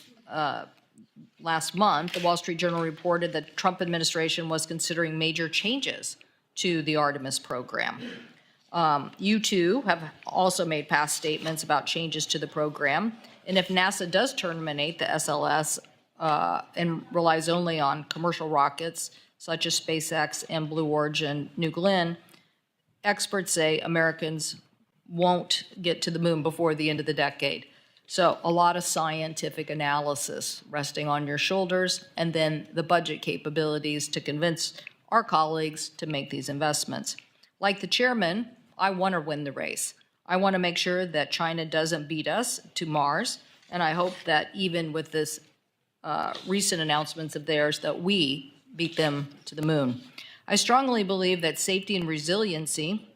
last month, the Wall Street Journal reported that the Trump administration was considering major changes to the Artemis program. You too have also made past statements about changes to the program. And if NASA does terminate the SLS and relies only on commercial rockets such as SpaceX and Blue Origin New Glenn, experts say Americans won't get to the moon before the end of the decade. So a lot of scientific analysis resting on your shoulders, and then the budget capabilities to convince our colleagues to make these investments. Like the chairman, I want to win the race. I want to make sure that China doesn't beat us to Mars, and I hope that even with this recent announcements of theirs, that we beat them to the moon. I strongly believe that safety and resiliency,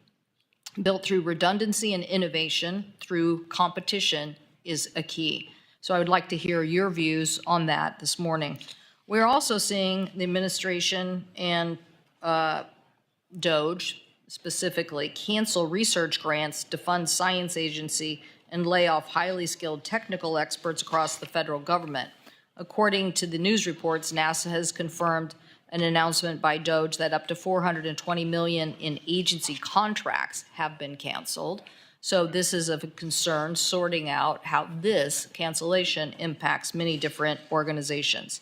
built through redundancy and innovation through competition, is a key. So I would like to hear your views on that this morning. We're also seeing the administration and DOGE specifically cancel research grants to fund science agency and lay off highly skilled technical experts across the federal government. According to the news reports, NASA has confirmed an announcement by DOGE that up to $420 million in agency contracts have been canceled. So this is of a concern, sorting out how this cancellation impacts many different organizations.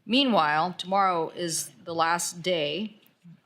Meanwhile, tomorrow is the last day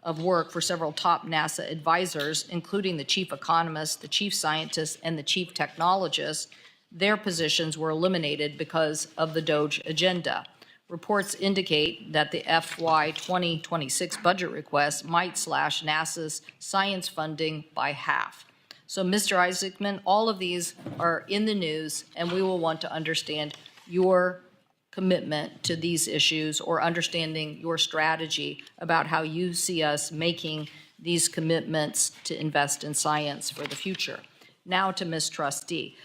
of work for several top NASA advisors, including the chief economist, the chief scientist, and the chief technologist. Their positions were eliminated because of the DOGE agenda. Reports indicate that the FY 2026 budget request might slash NASA's science funding by half. So, Mr. Isaacman, all of these are in the news, and we will want to understand your commitment to these issues or understanding your strategy about how you see us making these commitments to invest in science for the future. Now to Ms. Trustee.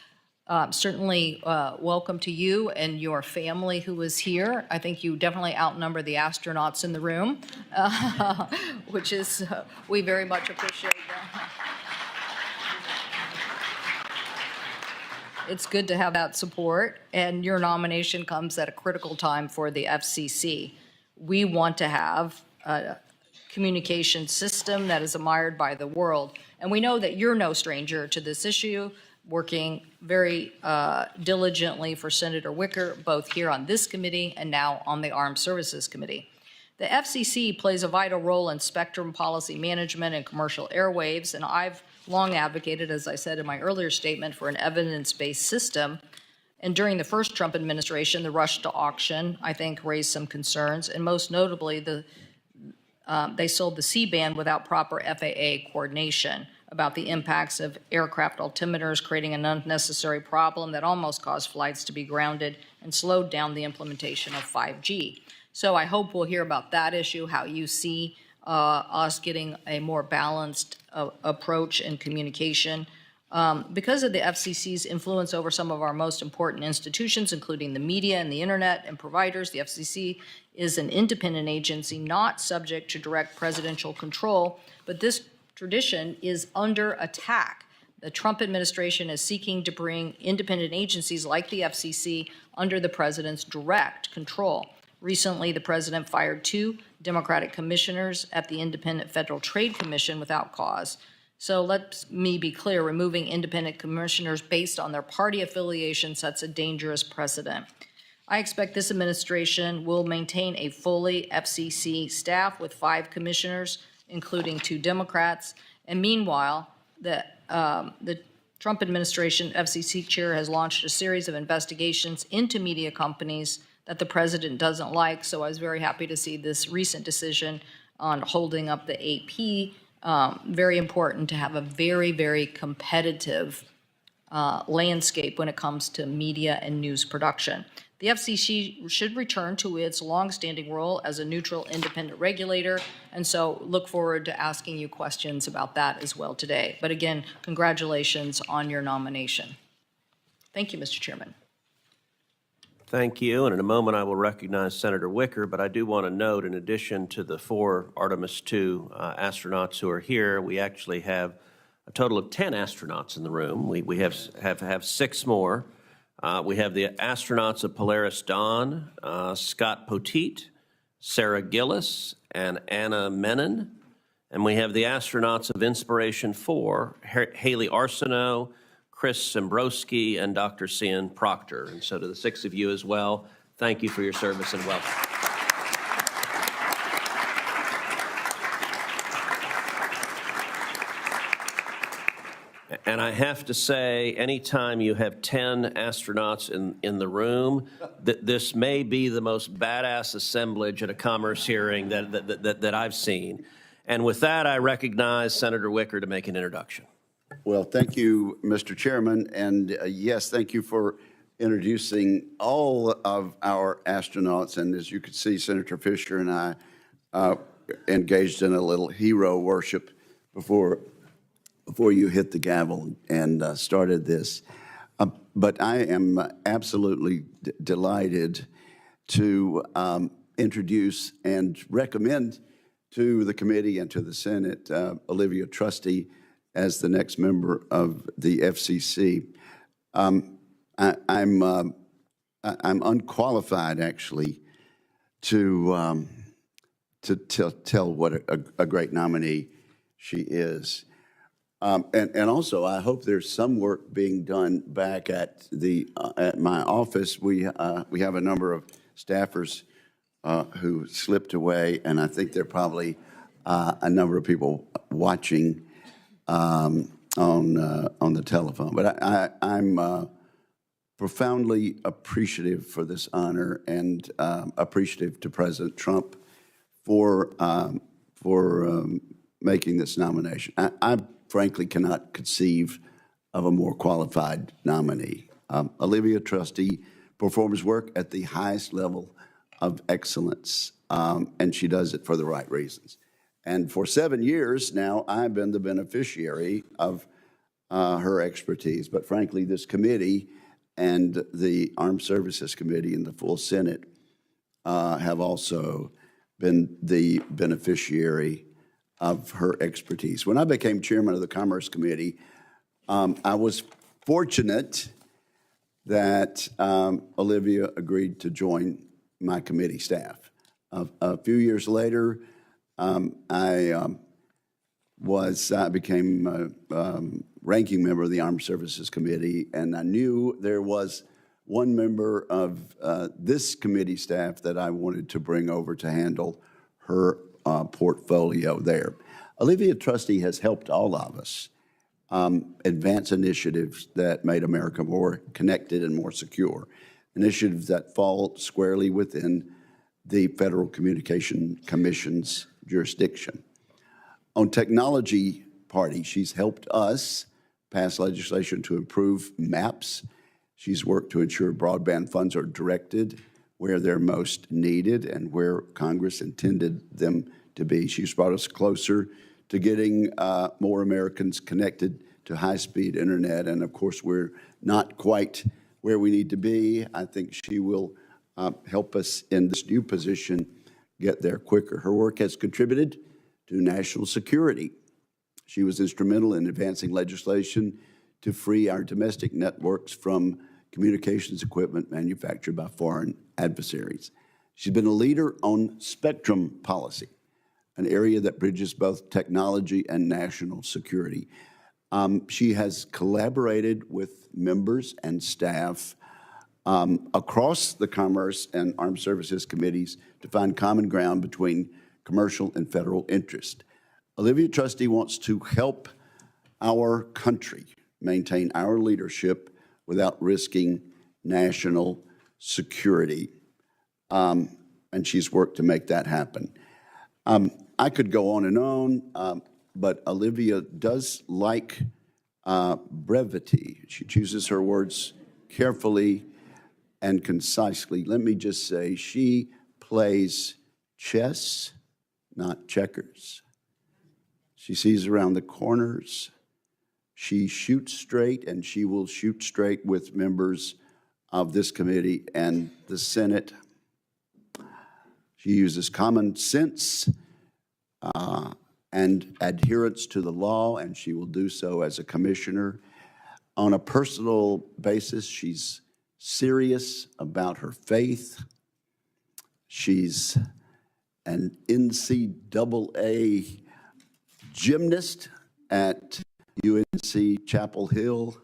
Certainly welcome to you and your family who is here. I think you definitely outnumber the astronauts in the room, which is, we very much appreciate that. It's good to have that support, and your nomination comes at a critical time for the FCC. We want to have a communication system that is admired by the world, and we know that you're no stranger to this issue, working very diligently for Senator Wicker, both here on this committee and now on the Armed Services Committee. The FCC plays a vital role in spectrum policy management and commercial airwaves, and I've long advocated, as I said in my earlier statement, for an evidence-based system. And during the first Trump administration, the rush to auction, I think, raised some concerns, and most notably, they sold the C-band without proper FAA coordination about the impacts of aircraft altimeters, creating an unnecessary problem that almost caused flights to be grounded and slowed down the implementation of 5G. So I hope we'll hear about that issue, how you see us getting a more balanced approach in communication. Because of the FCC's influence over some of our most important institutions, including the media and the internet and providers, the FCC is an independent agency not subject to direct presidential control, but this tradition is under attack. The Trump administration is seeking to bring independent agencies like the FCC under the president's direct control. Recently, the president fired 2 Democratic commissioners at the Independent Federal Trade Commission without cause. So let me be clear, removing independent commissioners based on their party affiliation sets a dangerous precedent. I expect this administration will maintain a fully FCC staff with 5 commissioners, including 2 Democrats. And meanwhile, the Trump administration FCC chair has launched a series of investigations into media companies that the president doesn't like. So I was very happy to see this recent decision on holding up the AP. Very important to have a very, very competitive landscape when it comes to media and news production. The FCC should return to its longstanding role as a neutral, independent regulator, and so look forward to asking you questions about that as well today. But again, congratulations on your nomination. Thank you, Mr. Chairman.
Thank you. And in a moment, I will recognize Senator Wicker, but I do want to note, in addition to the 4 Artemis II astronauts who are here, we actually have a total of 10 astronauts in the room. We have 6 more. We have the astronauts of Polaris Dawn, Scott Poteet, Sarah Gillis, and Anna Menon. And we have the astronauts of Inspiration 4, Haley Arsenault, Chris Sembrowski, and Dr. Cian Proctor. And so to the 6 of you as well, thank you for your service and welcome. And I have to say, anytime you have 10 astronauts in the room, this may be the most badass assemblage at a commerce hearing that I've seen. And with that, I recognize Senator Wicker to make an introduction.
Well, thank you, Mr. Chairman. And yes, thank you for introducing all of our astronauts. And as you can see, Senator Fisher and I engaged in a little hero worship before you hit the gavel and started this. But I am absolutely delighted to introduce and recommend to the committee and to the Senate Olivia Trusty as the next member of the FCC. I'm unqualified, actually, to tell what a great nominee she is. And also, I hope there's some work being done back at my office. We have a number of staffers who slipped away, and I think there are probably a number of people watching on the telephone. But I'm profoundly appreciative for this honor, and appreciative to President Trump for making this nomination. I frankly cannot conceive of a more qualified nominee. Olivia Trusty performs work at the highest level of excellence, and she does it for the right reasons. And for 7 years now, I've been the beneficiary of her expertise. But frankly, this committee and the Armed Services Committee and the full Senate have also been the beneficiary of her expertise. When I became chairman of the Commerce Committee, I was fortunate that Olivia agreed to join my committee staff. A few years later, I became ranking member of the Armed Services Committee, and I knew there was one member of this committee staff that I wanted to bring over to handle her portfolio there. Olivia Trusty has helped all of us advance initiatives that made America more connected and more secure, initiatives that fall squarely within the Federal Communication Commission's jurisdiction. On technology party, she's helped us pass legislation to improve maps. She's worked to ensure broadband funds are directed where they're most needed and where Congress intended them to be. She's brought us closer to getting more Americans connected to high-speed internet. And of course, we're not quite where we need to be. I think she will help us in this new position get there quicker. Her work has contributed to national security. She was instrumental in advancing legislation to free our domestic networks from communications equipment manufactured by foreign adversaries. She's been a leader on spectrum policy, an area that bridges both technology and national security. She has collaborated with members and staff across the Commerce and Armed Services Committees to find common ground between commercial and federal interest. Olivia Trusty wants to help our country maintain our leadership without risking national security. And she's worked to make that happen. I could go on and on, but Olivia does like brevity. She chooses her words carefully and concisely. Let me just say, she plays chess, not checkers. She sees around the corners. She shoots straight, and she will shoot straight with members of this committee and the Senate. She uses common sense and adherence to the law, and she will do so as a commissioner. On a personal basis, she's serious about her faith. She's an NCAA gymnast at UNC Chapel Hill.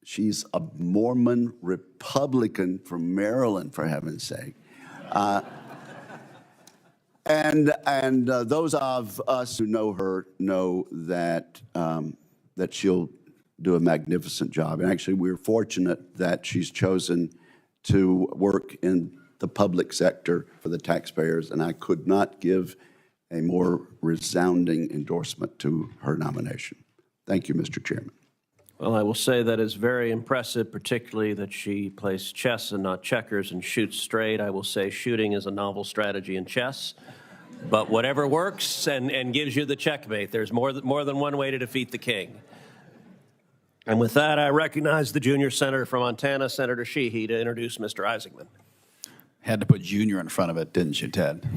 She's a Mormon Republican from Maryland, for heaven's sake. And those of us who know her know that that she'll do a magnificent job. And actually, we're fortunate that she's chosen to work in the public sector for the taxpayers, and I could not give a more resounding endorsement to her nomination. Thank you, Mr. Chairman.
Well, I will say that is very impressive, particularly that she plays chess and not checkers and shoots straight. I will say shooting is a novel strategy in chess, but whatever works and gives you the checkmate. There's more than one way to defeat the king. And with that, I recognize the junior senator from Montana, Senator Sheehy, to introduce Mr. Isaacman.
Had to put junior in front of it, didn't you, Ted?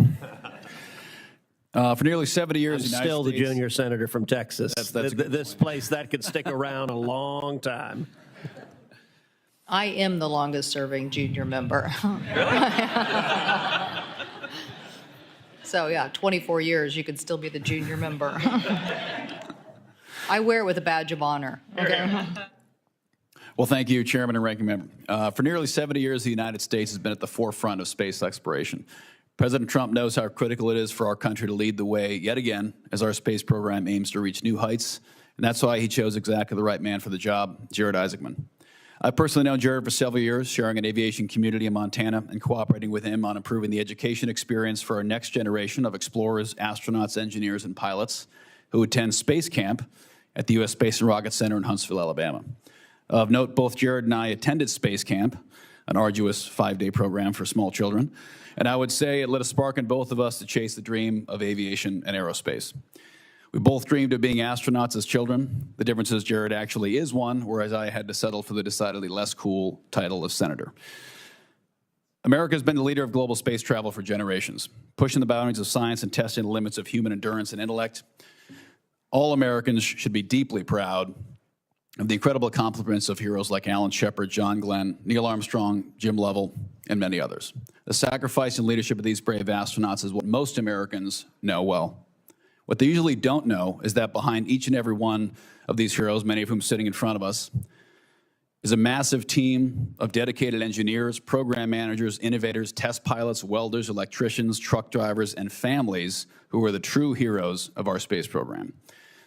For nearly 70 years,
I'm still the junior senator from Texas. This place, that could stick around a long time.
I am the longest serving junior member. So yeah, 24 years, you could still be the junior member. I wear it with a badge of honor. Okay.
Well, thank you, Chairman and Ranking Member. For nearly 70 years, the United States has been at the forefront of space exploration. President Trump knows how critical it is for our country to lead the way yet again as our space program aims to reach new heights, and that's why he chose exactly the right man for the job, Jared Isaacman. I've personally known Jared for several years, sharing an aviation community in Montana and cooperating with him on improving the education experience for our next generation of explorers, astronauts, engineers, and pilots who attend space camp at the U.S. Space and Rocket Center in Huntsville, Alabama. Of note, both Jared and I attended space camp, an arduous 5-day program for small children, and I would say it lit a spark in both of us to chase the dream of aviation and aerospace. We both dreamed of being astronauts as children. The difference is Jared actually is one, whereas I had to settle for the decidedly less cool title of senator. America has been the leader of global space travel for generations, pushing the boundaries of science and testing the limits of human endurance and intellect. All Americans should be deeply proud of the incredible accomplishments of heroes like Alan Shepard, John Glenn, Neil Armstrong, Jim Lovell, and many others. The sacrifice and leadership of these brave astronauts is what most Americans know well. What they usually don't know is that behind each and every one of these heroes, many of whom sitting in front of us, is a massive team of dedicated engineers, program managers, innovators, test pilots, welders, electricians, truck drivers, and families who are the true heroes of our space program.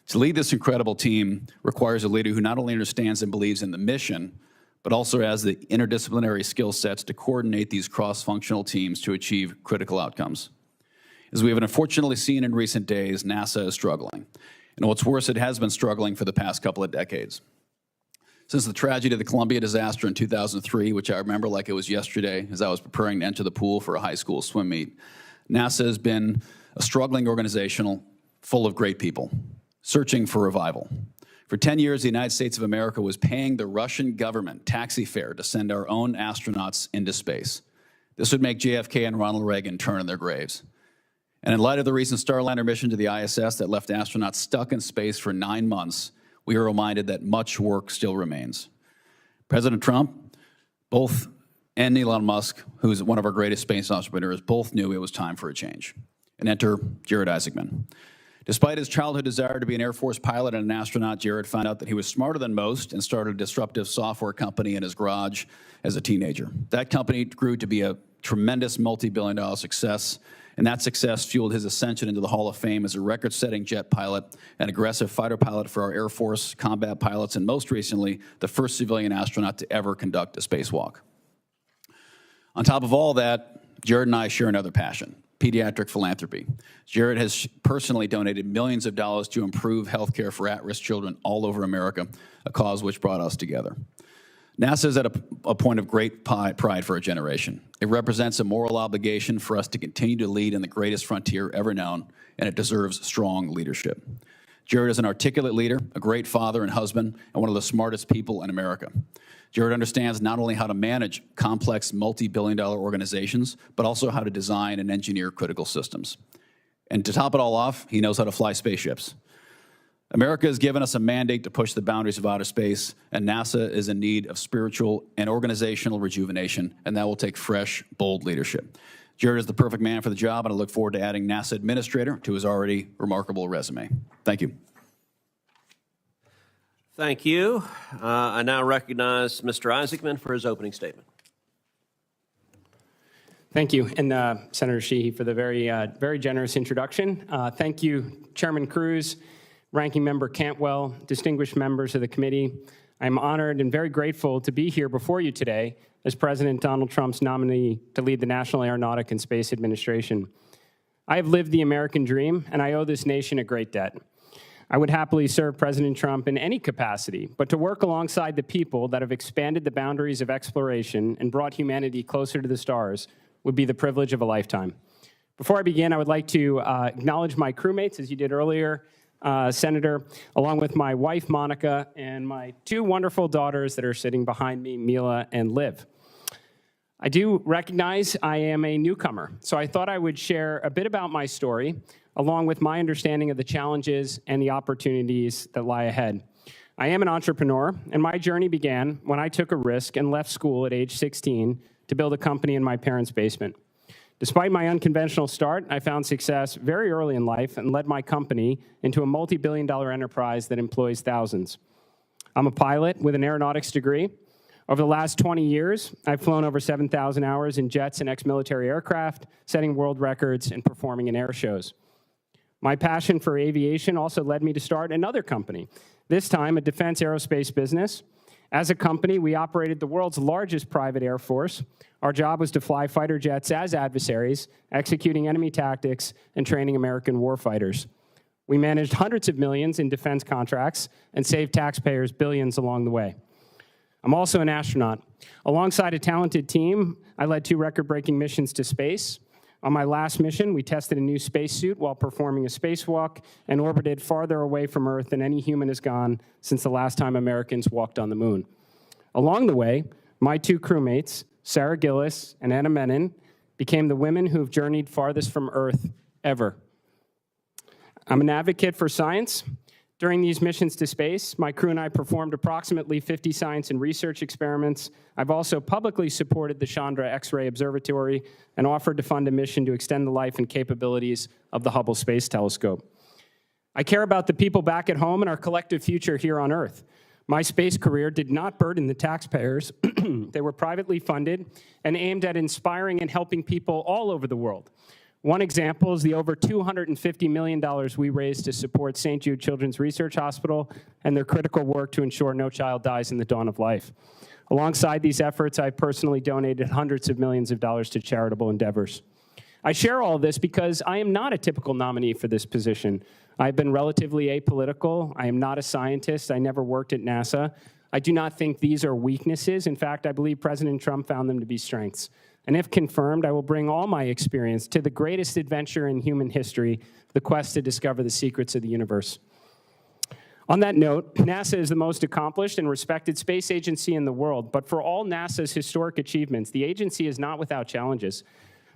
To lead this incredible team requires a leader who not only understands and believes in the mission, but also has the interdisciplinary skill sets to coordinate these cross-functional teams to achieve critical outcomes. As we have unfortunately seen in recent days, NASA is struggling. And what's worse, it has been struggling for the past couple of decades. Since the tragedy of the Columbia disaster in 2003, which I remember like it was yesterday as I was preparing to enter the pool for a high school swim meet, NASA has been a struggling organization full of great people, searching for revival. For 10 years, the United States of America was paying the Russian government taxi fare to send our own astronauts into space. This would make JFK and Ronald Reagan turn in their graves. And in light of the recent Starliner mission to the ISS that left astronauts stuck in space for 9 months, we are reminded that much work still remains. President Trump, and Elon Musk, who's one of our greatest space entrepreneurs, both knew it was time for a change. And enter Jared Isaacman. Despite his childhood desire to be an Air Force pilot and an astronaut, Jared found out that he was smarter than most and started a disruptive software company in his garage as a teenager. That company grew to be a tremendous multi-billion-dollar success, and that success fueled his ascension into the Hall of Fame as a record-setting jet pilot, an aggressive fighter pilot for our Air Force, combat pilots, and most recently, the first civilian astronaut to ever conduct a spacewalk. On top of all that, Jared and I share another passion: pediatric philanthropy. Jared has personally donated millions of dollars to improve health care for at-risk children all over America, a cause which brought us together. NASA is at a point of great pride for a generation. It represents a moral obligation for us to continue to lead in the greatest frontier ever known, and it deserves strong leadership. Jared is an articulate leader, a great father and husband, and one of the smartest people in America. Jared understands not only how to manage complex multi-billion-dollar organizations, but also how to design and engineer critical systems. And to top it all off, he knows how to fly spaceships. America has given us a mandate to push the boundaries of outer space, and NASA is in need of spiritual and organizational rejuvenation, and that will take fresh, bold leadership. Jared is the perfect man for the job, and I look forward to adding NASA Administrator to his already remarkable resume. Thank you.
Thank you. I now recognize Mr. Isaacman for his opening statement.
Thank you, and Senator Sheehy for the very generous introduction. Thank you, Chairman Cruz, Ranking Member Cantwell, distinguished members of the committee. I'm honored and very grateful to be here before you today as President Donald Trump's nominee to lead the National Aeronautic and Space Administration. I have lived the American dream, and I owe this nation a great debt. I would happily serve President Trump in any capacity, but to work alongside the people that have expanded the boundaries of exploration and brought humanity closer to the stars would be the privilege of a lifetime. Before I begin, I would like to acknowledge my crewmates, as you did earlier, Senator, along with my wife, Monica, and my two wonderful daughters that are sitting behind me, Mila and Liv. I do recognize I am a newcomer, so I thought I would share a bit about my story, along with my understanding of the challenges and the opportunities that lie ahead. I am an entrepreneur, and my journey began when I took a risk and left school at age 16 to build a company in my parents' basement. Despite my unconventional start, I found success very early in life and led my company into a multi-billion-dollar enterprise that employs thousands. I'm a pilot with an aeronautics degree. Over the last 20 years, I've flown over 7,000 hours in jets and ex-military aircraft, setting world records and performing in air shows. My passion for aviation also led me to start another company, this time a defense aerospace business. As a company, we operated the world's largest private air force. Our job was to fly fighter jets as adversaries, executing enemy tactics and training American warfighters. We managed hundreds of millions in defense contracts and saved taxpayers billions along the way. I'm also an astronaut. Alongside a talented team, I led 2 record-breaking missions to space. On my last mission, we tested a new spacesuit while performing a spacewalk and orbited farther away from Earth than any human has gone since the last time Americans walked on the moon. Along the way, my 2 crewmates, Sarah Gillis and Anna Menon, became the women who have journeyed farthest from Earth ever. I'm an advocate for science. During these missions to space, my crew and I performed approximately 50 science and research experiments. I've also publicly supported the Chandra X-ray Observatory and offered to fund a mission to extend the life and capabilities of the Hubble Space Telescope. I care about the people back at home and our collective future here on Earth. My space career did not burden the taxpayers. They were privately funded and aimed at inspiring and helping people all over the world. One example is the over $250 million we raised to support St. Jude Children's Research Hospital and their critical work to ensure no child dies in the dawn of life. Alongside these efforts, I've personally donated hundreds of millions of dollars to charitable endeavors. I share all of this because I am not a typical nominee for this position. I've been relatively apolitical. I am not a scientist. I never worked at NASA. I do not think these are weaknesses. In fact, I believe President Trump found them to be strengths. And if confirmed, I will bring all my experience to the greatest adventure in human history, the quest to discover the secrets of the universe. On that note, NASA is the most accomplished and respected space agency in the world, but for all NASA's historic achievements, the agency is not without challenges.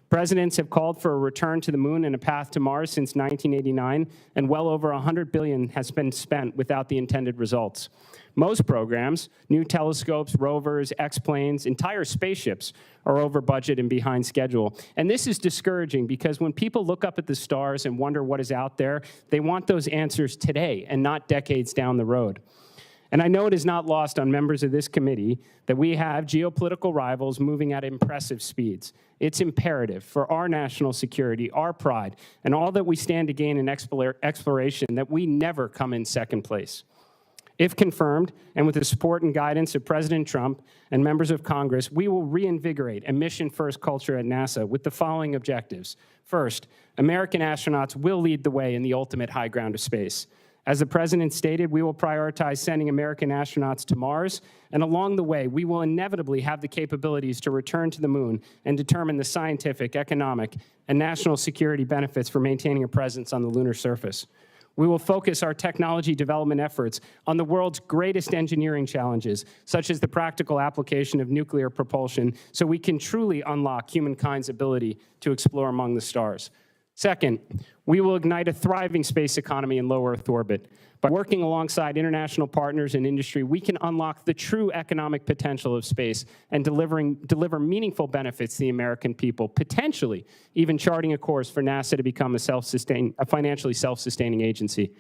Presidents have called for a return to the moon and a path to Mars since 1989, and well over $100 billion has been spent without the intended results. Most programs, new telescopes, rovers, X-planes, entire spaceships, are over budget and behind schedule. And this is discouraging because when people look up at the stars and wonder what is out there, they want those answers today and not decades down the road. And I know it is not lost on members of this committee that we have geopolitical rivals moving at impressive speeds. It's imperative for our national security, our pride, and all that we stand to gain in exploration that we never come in second place. If confirmed, and with the support and guidance of President Trump and members of Congress, we will reinvigorate a mission-first culture at NASA with the following objectives. First, American astronauts will lead the way in the ultimate high ground of space. As the President stated, we will prioritize sending American astronauts to Mars, and along the way, we will inevitably have the capabilities to return to the moon and determine the scientific, economic, and national security benefits for maintaining a presence on the lunar surface. We will focus our technology development efforts on the world's greatest engineering challenges, such as the practical application of nuclear propulsion, so we can truly unlock humankind's ability to explore among the stars. Second, we will ignite a thriving space economy in low Earth orbit. By working alongside international partners and industry, we can unlock the true economic potential of space and deliver meaningful benefits to the American people, potentially even charting a course for NASA to become a financially self-sustaining agency.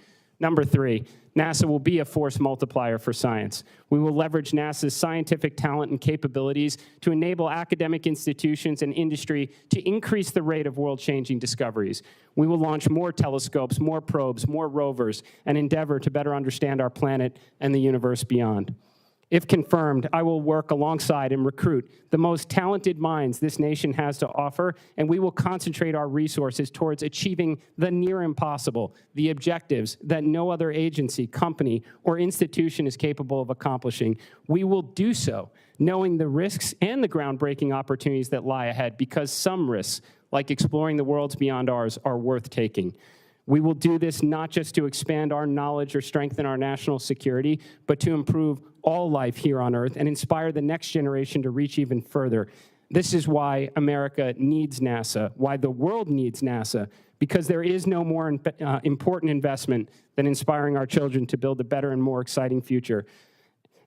Number three, NASA will be a force multiplier for science. We will leverage NASA's scientific talent and capabilities to enable academic institutions and industry to increase the rate of world-changing discoveries. We will launch more telescopes, more probes, more rovers, and endeavor to better understand our planet and the universe beyond. If confirmed, I will work alongside and recruit the most talented minds this nation has to offer, and we will concentrate our resources towards achieving the near impossible, the objectives that no other agency, company, or institution is capable of accomplishing. We will do so knowing the risks and the groundbreaking opportunities that lie ahead, because some risks, like exploring the worlds beyond ours, are worth taking. We will do this not just to expand our knowledge or strengthen our national security, but to improve all life here on Earth and inspire the next generation to reach even further. This is why America needs NASA, why the world needs NASA, because there is no more important investment than inspiring our children to build a better and more exciting future.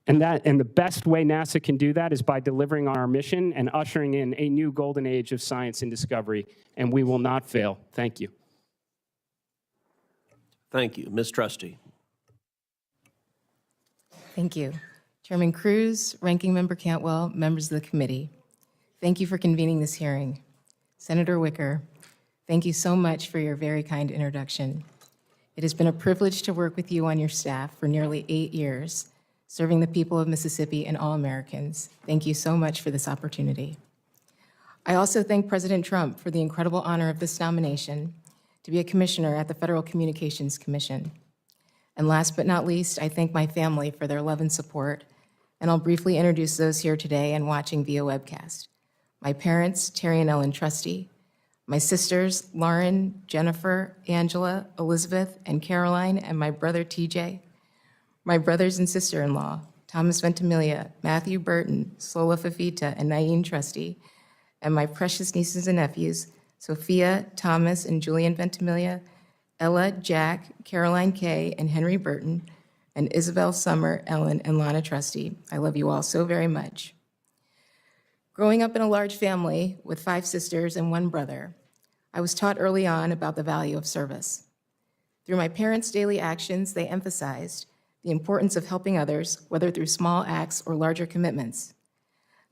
And the best way NASA can do that is by delivering on our mission and ushering in a new golden age of science and discovery, and we will not fail. Thank you.
Thank you. Ms. Trusty.
Thank you. Chairman Cruz, Ranking Member Cantwell, members of the committee, thank you for convening this hearing. Senator Wicker, thank you so much for your very kind introduction. It has been a privilege to work with you on your staff for nearly 8 years, serving the people of Mississippi and all Americans. Thank you so much for this opportunity. I also thank President Trump for the incredible honor of this nomination to be a commissioner at the Federal Communications Commission. And last but not least, I thank my family for their love and support, and I'll briefly introduce those here today and watching via webcast. My parents, Terry and Ellen Trusty, my sisters, Lauren, Jennifer, Angela, Elizabeth, and Caroline, and my brother, TJ, my brothers and sister-in-law, Thomas Ventimiglia, Matthew Burton, Slola Fafita, and Naeem Trusty, and my precious nieces and nephews, Sophia, Thomas, and Julian Ventimiglia, Ella, Jack, Caroline Kay, and Henry Burton, and Isabel, Summer, Ellen, and Lana Trusty. I love you all so very much. Growing up in a large family with 5 sisters and 1 brother, I was taught early on about the value of service. Through my parents' daily actions, they emphasized the importance of helping others, whether through small acts or larger commitments.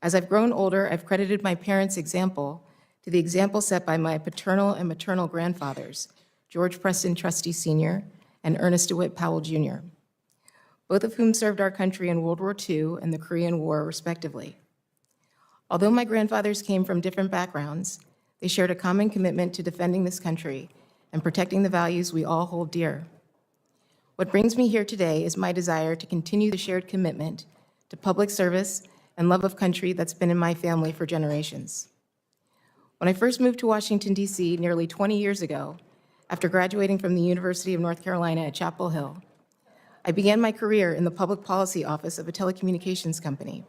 As I've grown older, I've credited my parents' example to the example set by my paternal and maternal grandfathers, George Preston Trusty Sr. and Ernest DeWitt Powell Jr., both of whom served our country in World War II and the Korean War, respectively. Although my grandfathers came from different backgrounds, they shared a common commitment to defending this country and protecting the values we all hold dear. What brings me here today is my desire to continue the shared commitment to public service and love of country that's been in my family for generations. When I first moved to Washington, D.C. nearly 20 years ago, after graduating from the University of North Carolina at Chapel Hill, I began my career in the public policy office of a telecommunications company.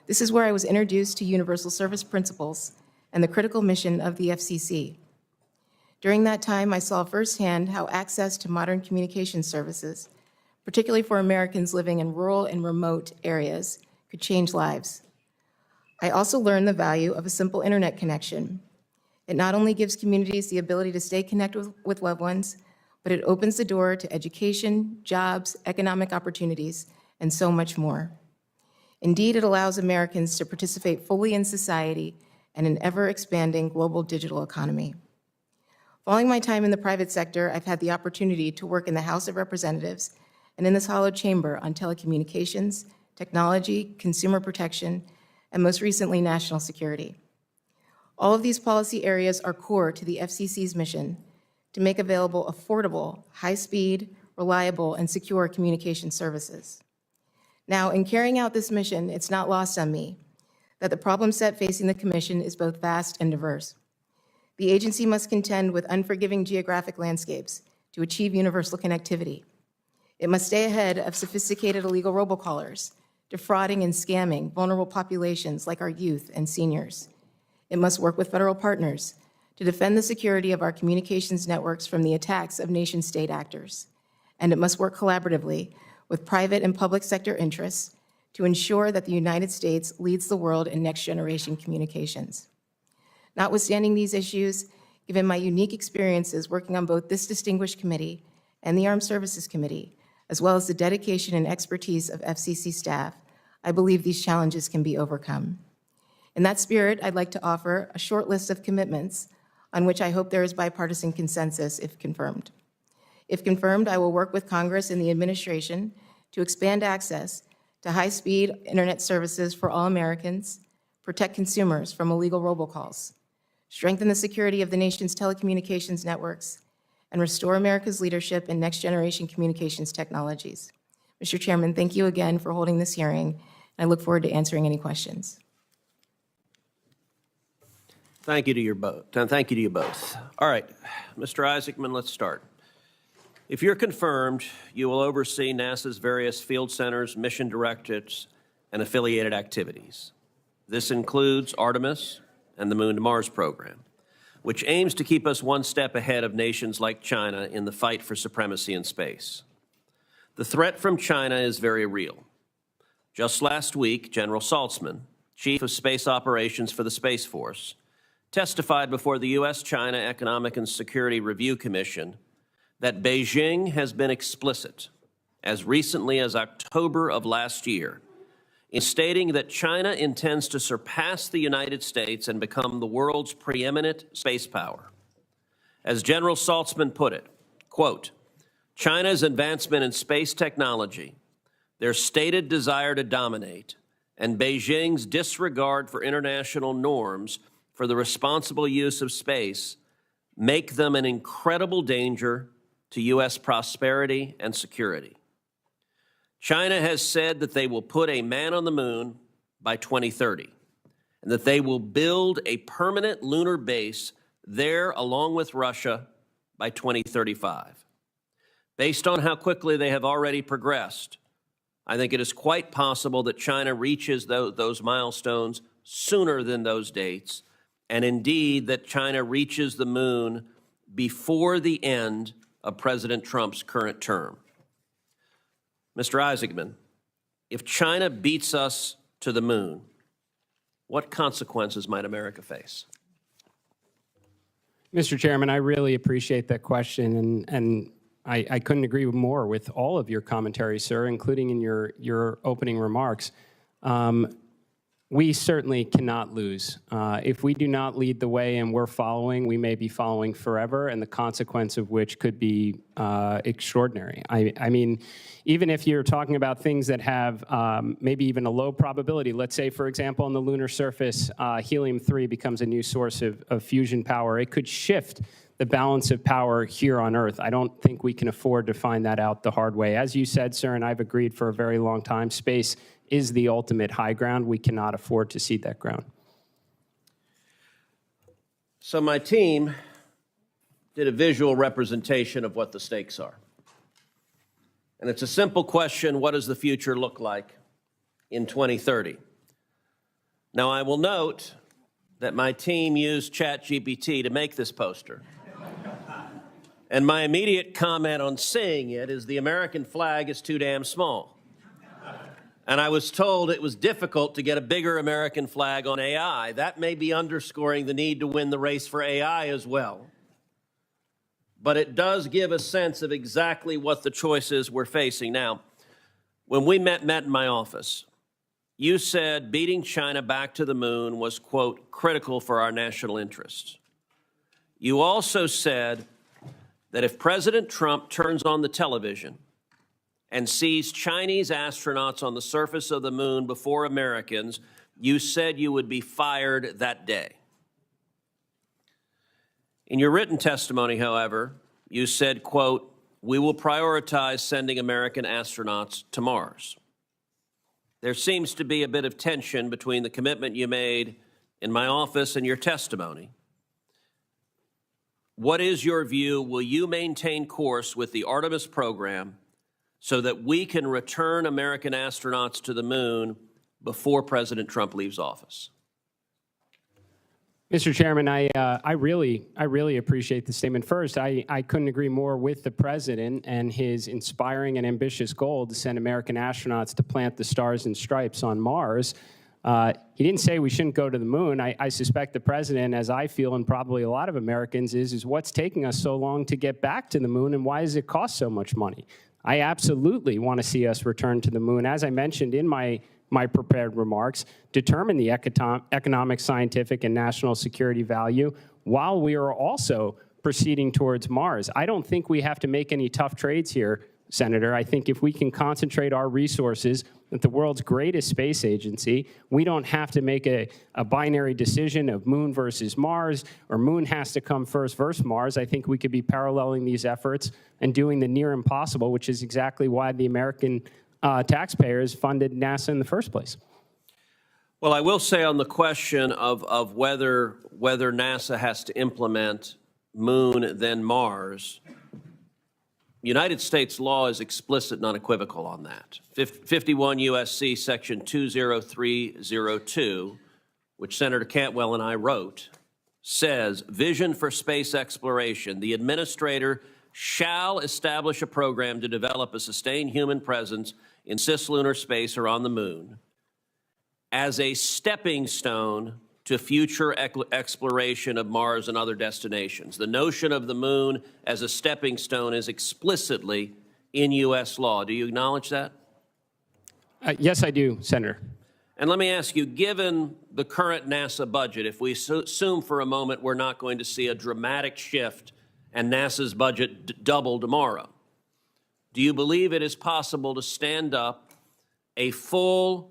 This is where I was introduced to universal service principles and the critical mission of the FCC. During that time, I saw firsthand how access to modern communication services, particularly for Americans living in rural and remote areas, could change lives. I also learned the value of a simple internet connection. It not only gives communities the ability to stay connected with loved ones, but it opens the door to education, jobs, economic opportunities, and so much more. Indeed, it allows Americans to participate fully in society and an ever-expanding global digital economy. Following my time in the private sector, I've had the opportunity to work in the House of Representatives and in this hallowed chamber on telecommunications, technology, consumer protection, and most recently, national security. All of these policy areas are core to the FCC's mission to make available affordable, high-speed, reliable, and secure communication services. Now, in carrying out this mission, it's not lost on me that the problem set facing the Commission is both vast and diverse. The agency must contend with unforgiving geographic landscapes, to achieve universal connectivity. It must stay ahead of sophisticated illegal robocallers, defrauding and scamming vulnerable populations like our youth and seniors. It must work with federal partners to defend the security of our communications networks from the attacks of nation-state actors. And it must work collaboratively with private and public sector interests to ensure that the United States leads the world in next-generation communications. Notwithstanding these issues, given my unique experiences working on both this distinguished committee and the Armed Services Committee, as well as the dedication and expertise of FCC staff, I believe these challenges can be overcome. In that spirit, I'd like to offer a short list of commitments on which I hope there is bipartisan consensus if confirmed. If confirmed, I will work with Congress and the administration to expand access to high-speed internet services for all Americans, protect consumers from illegal robocalls, strengthen the security of the nation's telecommunications networks, and restore America's leadership in next-generation communications technologies. Mr. Chairman, thank you again for holding this hearing, and I look forward to answering any questions.
Thank you to you both. All right, Mr. Isaacman, let's start. If you're confirmed, you will oversee NASA's various field centers, mission directorates, and affiliated activities. This includes Artemis and the Moon to Mars program, which aims to keep us one step ahead of nations like China in the fight for supremacy in space. The threat from China is very real. Just last week, General Saltzman, Chief of Space Operations for the Space Force, testified before the U.S.-China Economic and Security Review Commission that Beijing has been explicit, as recently as October of last year, in stating that China intends to surpass the United States and become the world's preeminent space power. As General Saltzman put it, quote, China's advancement in space technology, their stated desire to dominate, and Beijing's disregard for international norms for the responsible use of space make them an incredible danger to U.S. prosperity and security. China has said that they will put a man on the moon by 2030, and that they will build a permanent lunar base there along with Russia by 2035. Based on how quickly they have already progressed, I think it is quite possible that China reaches those milestones sooner than those dates, and indeed that China reaches the moon before the end of President Trump's current term. Mr. Isaacman, if China beats us to the moon, what consequences might America face?
Mr. Chairman, I really appreciate that question, and I couldn't agree more with all of your commentary, sir, including in your opening remarks. We certainly cannot lose. If we do not lead the way and we're following, we may be following forever, and the consequence of which could be extraordinary. I mean, even if you're talking about things that have maybe even a low probability, let's say, for example, on the lunar surface, helium-3 becomes a new source of fusion power, it could shift the balance of power here on Earth. I don't think we can afford to find that out the hard way. As you said, sir, and I've agreed for a very long time, space is the ultimate high ground. We cannot afford to cede that ground.
So my team did a visual representation of what the stakes are. And it's a simple question: what does the future look like in 2030? Now, I will note that my team used ChatGPT to make this poster. And my immediate comment on seeing it is the American flag is too damn small. And I was told it was difficult to get a bigger American flag on AI. That may be underscoring the need to win the race for AI as well. But it does give a sense of exactly what the choices we're facing. Now, when we met in my office, you said beating China back to the moon was, quote, critical for our national interests. You also said that if President Trump turns on the television and sees Chinese astronauts on the surface of the moon before Americans, you said you would be fired that day. In your written testimony, however, you said, quote, we will prioritize sending American astronauts to Mars. There seems to be a bit of tension between the commitment you made in my office and your testimony. what is your view? Will you maintain course with the Artemis program so that we can return American astronauts to the moon before President Trump leaves office?
Mr. Chairman, I really appreciate the statement. First, I couldn't agree more with the president and his inspiring and ambitious goal to send American astronauts to plant the stars and stripes on Mars. He didn't say we shouldn't go to the moon. I suspect the president, as I feel, and probably a lot of Americans, is what's taking us so long to get back to the moon, and why does it cost so much money? I absolutely want to see us return to the moon. As I mentioned in my prepared remarks, determine the economic, scientific, and national security value while we are also proceeding towards Mars. I don't think we have to make any tough trades here, Senator. I think if we can concentrate our resources at the world's greatest space agency, we don't have to make a binary decision of moon versus Mars, or moon has to come first versus Mars. I think we could be paralleling these efforts and doing the near impossible, which is exactly why the American taxpayers funded NASA in the first place.
Well, I will say on the question of whether NASA has to implement moon then Mars, United States law is explicit and unequivocal on that. 51 U.S.C. Section 20302, which Senator Cantwell and I wrote, says, vision for space exploration. The administrator shall establish a program to develop a sustained human presence in cislunar space or on the moon as a stepping stone to future exploration of Mars and other destinations. The notion of the moon as a stepping stone is explicitly in U.S. law. Do you acknowledge that?
Yes, I do, Senator.
And let me ask you, given the current NASA budget, if we assume for a moment we're not going to see a dramatic shift and NASA's budget double tomorrow, do you believe it is possible to stand up a full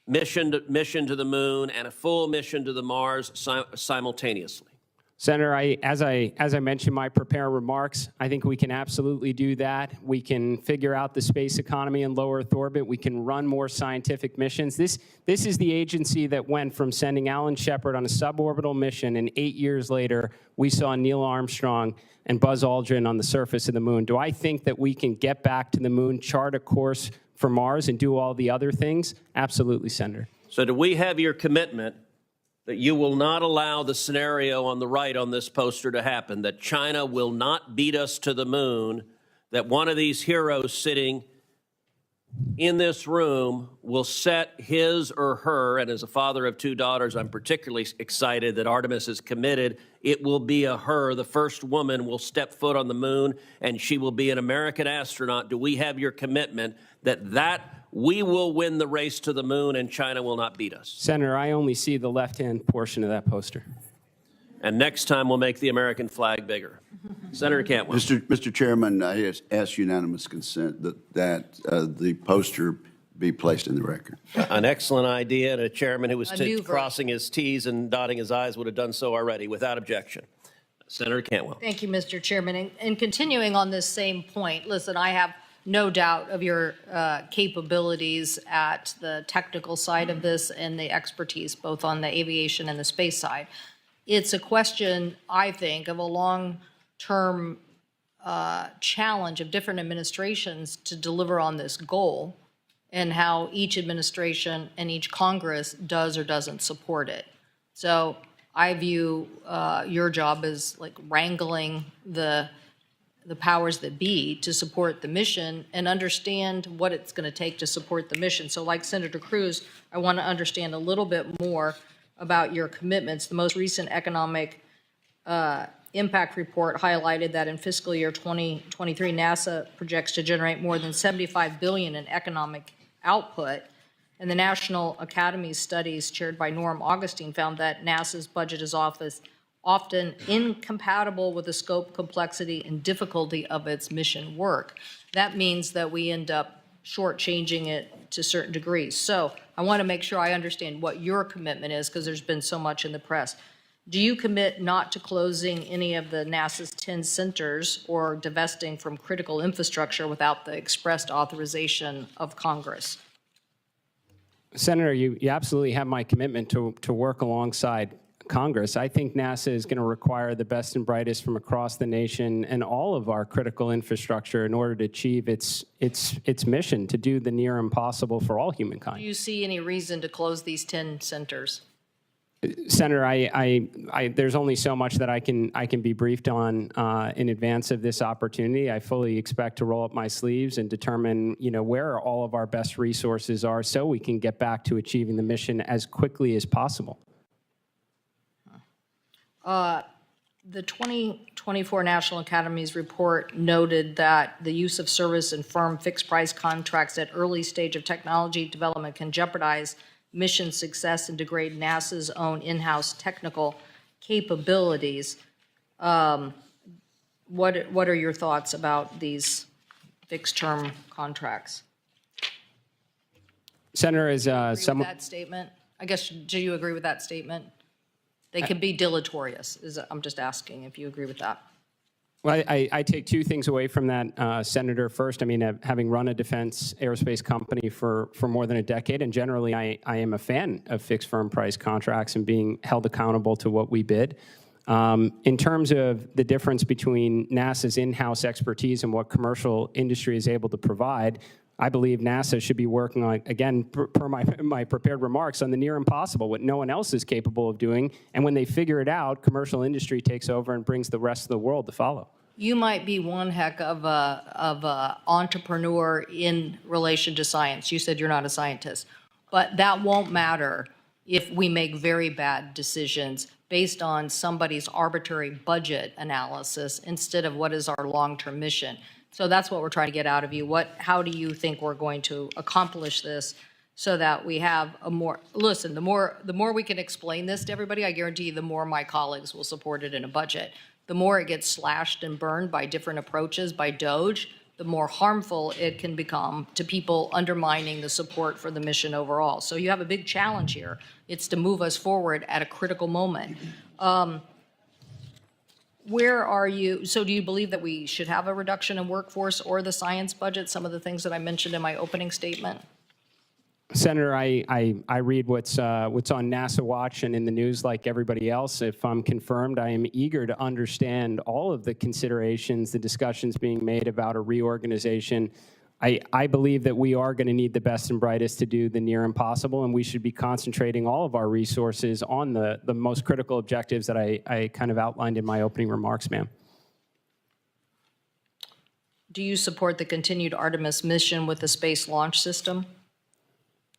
mission to the moon and a full mission to the Mars simultaneously?
Senator, as I mentioned in my prepared remarks, I think we can absolutely do that. We can figure out the space economy in low Earth orbit. We can run more scientific missions. This is the agency that went from sending Alan Shepard on a suborbital mission, and 8 years later, we saw Neil Armstrong and Buzz Aldrin on the surface of the moon. Do I think that we can get back to the moon, chart a course for Mars, and do all the other things? Absolutely, Senator.
So do we have your commitment that you will not allow the scenario on the right on this poster to happen, that China will not beat us to the moon, that one of these heroes sitting in this room will set his or her, and as a father of two daughters, I'm particularly excited that Artemis is committed. It will be a her. The first woman will step foot on the moon, and she will be an American astronaut. Do we have your commitment that we will win the race to the moon and China will not beat us?
Senator, I only see the left-hand portion of that poster.
And next time we'll make the American flag bigger. Senator Cantwell.
Mr. Chairman, I ask unanimous consent that the poster be placed in the record.
An excellent idea, and a chairman who was crossing his T's and dotting his I's would have done so already without objection. Senator Cantwell.
Thank you, Mr. Chairman. And continuing on this same point, listen, I have no doubt of your capabilities at the technical side of this and the expertise, both on the aviation and the space side. It's a question, I think, of a long-term challenge of different administrations to deliver on this goal, and how each administration and each Congress does or doesn't support it. So I view your job as like wrangling the powers that be to support the mission and understand what it's going to take to support the mission. So like Senator Cruz, I want to understand a little bit more about your commitments. The most recent economic impact report highlighted that in fiscal year 2023, NASA projects to generate more than $75 billion in economic output. And the National Academy studies chaired by Norm Augustine found that NASA's budget is often incompatible with the scope, complexity, and difficulty of its mission work. That means that we end up shortchanging it to certain degrees. So I want to make sure I understand what your commitment is, because there's been so much in the press. Do you commit not to closing any of the NASA's 10 centers or divesting from critical infrastructure without the expressed authorization of Congress?
Senator, you absolutely have my commitment to work alongside Congress. I think NASA is going to require the best and brightest from across the nation and all of our critical infrastructure in order to achieve its mission to do the near impossible for all humankind.
Do you see any reason to close these 10 centers?
Senator, there's only so much that I can be briefed on in advance of this opportunity. I fully expect to roll up my sleeves and determine, where all of our best resources are, so we can get back to achieving the mission as quickly as possible.
The 2024 National Academies report noted that the use of service and firm fixed-price contracts at early stage of technology development can jeopardize mission success and degrade NASA's own in-house technical capabilities. What are your thoughts about these fixed-term contracts?
Senator, as
someone that statement, I guess, do you agree with that statement? They can be deleterious. I'm just asking if you agree with that.
Well, I take two things away from that, Senator. First, having run a defense aerospace company for more than a decade, and generally I am a fan of fixed firm price contracts and being held accountable to what we bid. In terms of the difference between NASA's in-house expertise and what commercial industry is able to provide, I believe NASA should be working on, again, per my prepared remarks, on the near impossible, what no one else is capable of doing. And when they figure it out, commercial industry takes over and brings the rest of the world to follow.
You might be one heck of a entrepreneur in relation to science. You said you're not a scientist, but that won't matter if we make very bad decisions based on somebody's arbitrary budget analysis instead of what is our long-term mission. So that's what we're trying to get out of you. How do you think we're going to accomplish this so that we have a more, listen, the more we can explain this to everybody, I guarantee you the more my colleagues will support it in a budget. The more it gets slashed and burned by different approaches by DOGE, the more harmful it can become to people, undermining the support for the mission overall. So you have a big challenge here. It's to move us forward at a critical moment. Where are you? So do you believe that we should have a reduction in workforce or the science budget, some of the things that I mentioned in my opening statement?
Senator, I read what's on NASA Watch and in the news like everybody else. If I'm confirmed, I am eager to understand all of the considerations, the discussions being made about a reorganization. I believe that we are going to need the best and brightest to do the near impossible, and we should be concentrating all of our resources on the most critical objectives that I kind of outlined in my opening remarks, ma'am.
Do you support the continued Artemis mission with the Space Launch System?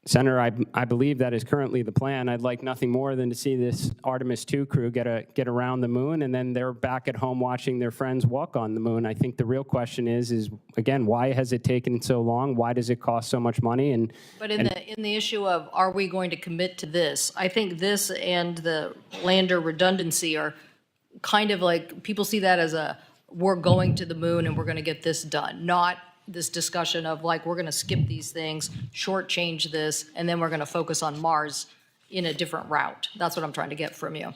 Senator, I believe that is currently the plan. I'd like nothing more than to see this Artemis II crew get around the moon, and then they're back at home watching their friends walk on the moon. I think the real question is again, why has it taken so long? Why does it cost so much money?
But in the issue of, are we going to commit to this? I think this and the lander redundancy are kind of like, people see that as we're going to the moon and we're going to get this done, not this discussion of like, we're going to skip these things, shortchange this, and then we're going to focus on Mars in a different route. That's what I'm trying to get from you.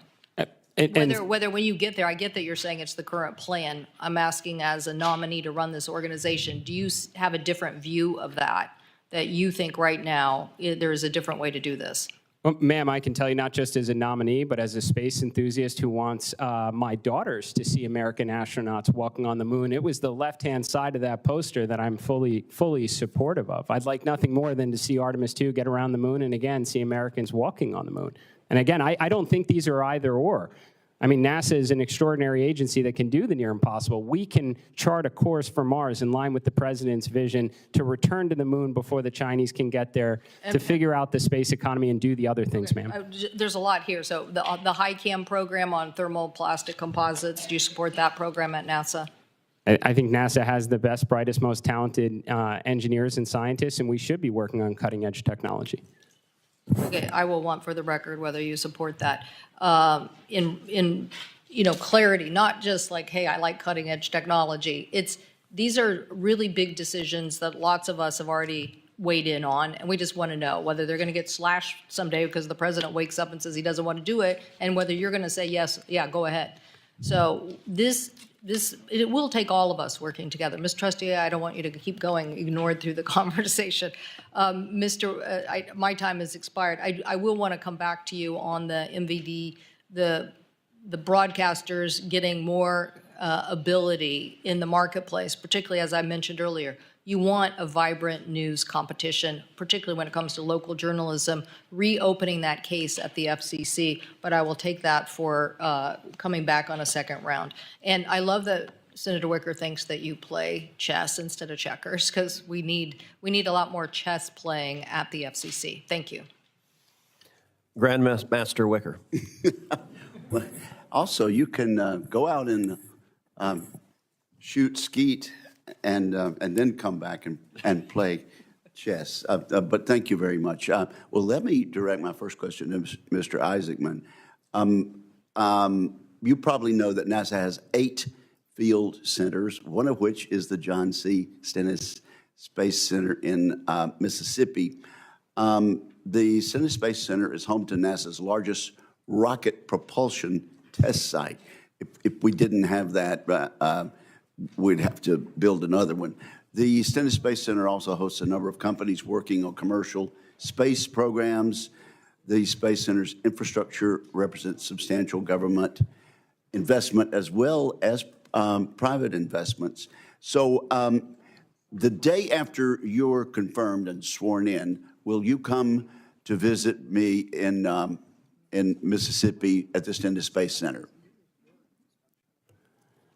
Whether when you get there, I get that you're saying it's the current plan. I'm asking, as a nominee to run this organization, do you have a different view of that you think right now there is a different way to do this?
Well, ma'am, I can tell you, not just as a nominee, but as a space enthusiast who wants my daughters to see American astronauts walking on the moon. It was the left-hand side of that poster that I'm fully supportive of. I'd like nothing more than to see Artemis II get around the moon and, again, see Americans walking on the moon. And, again, I don't think these are either or. I mean, NASA is an extraordinary agency that can do the near impossible. We can chart a course for Mars in line with the president's vision to return to the moon before the Chinese can get there, to figure out the space economy and do the other things, ma'am.
There's a lot here. So the HiCam program on thermoplastic composites, do you support that program at NASA?
I think NASA has the best, brightest, most talented engineers and scientists, and we should be working on cutting-edge technology.
Okay, I will want for the record whether you support that in clarity, not just like, hey, I like cutting edge technology. These are really big decisions that lots of us have already weighed in on, and we just want to know whether they're going to get slashed someday because the president wakes up and says he doesn't want to do it, and whether you're going to say yes, yeah, go ahead. So it will take all of us working together. Ms. Trustee, I don't want you to keep going ignored through the conversation. My time has expired. I will want to come back to you on the MVD the broadcasters getting more ability in the marketplace, particularly as I mentioned earlier. You want a vibrant news competition, particularly when it comes to local journalism, reopening that case at the FCC, but I will take that for coming back on a second round. And I love that Senator Wicker thinks that you play chess instead of checkers, because we need a lot more chess playing at the FCC. Thank you.
Grandmaster Wicker.
Also, you can go out and shoot skeet and then come back and play chess. But thank you very much. Well, let me direct my first question to Mr. Isaacman. You probably know that NASA has 8 field centers, one of which is the John C. Stennis Space Center in Mississippi. The Stennis Space Center is home to NASA's largest rocket propulsion test site. If we didn't have that, we'd have to build another one. The Stennis Space Center also hosts a number of companies working on commercial space programs. The Space Center's infrastructure represents substantial government investment as well as private investments. So the day after you're confirmed and sworn in, will you come to visit me in Mississippi at the Stennis Space Center?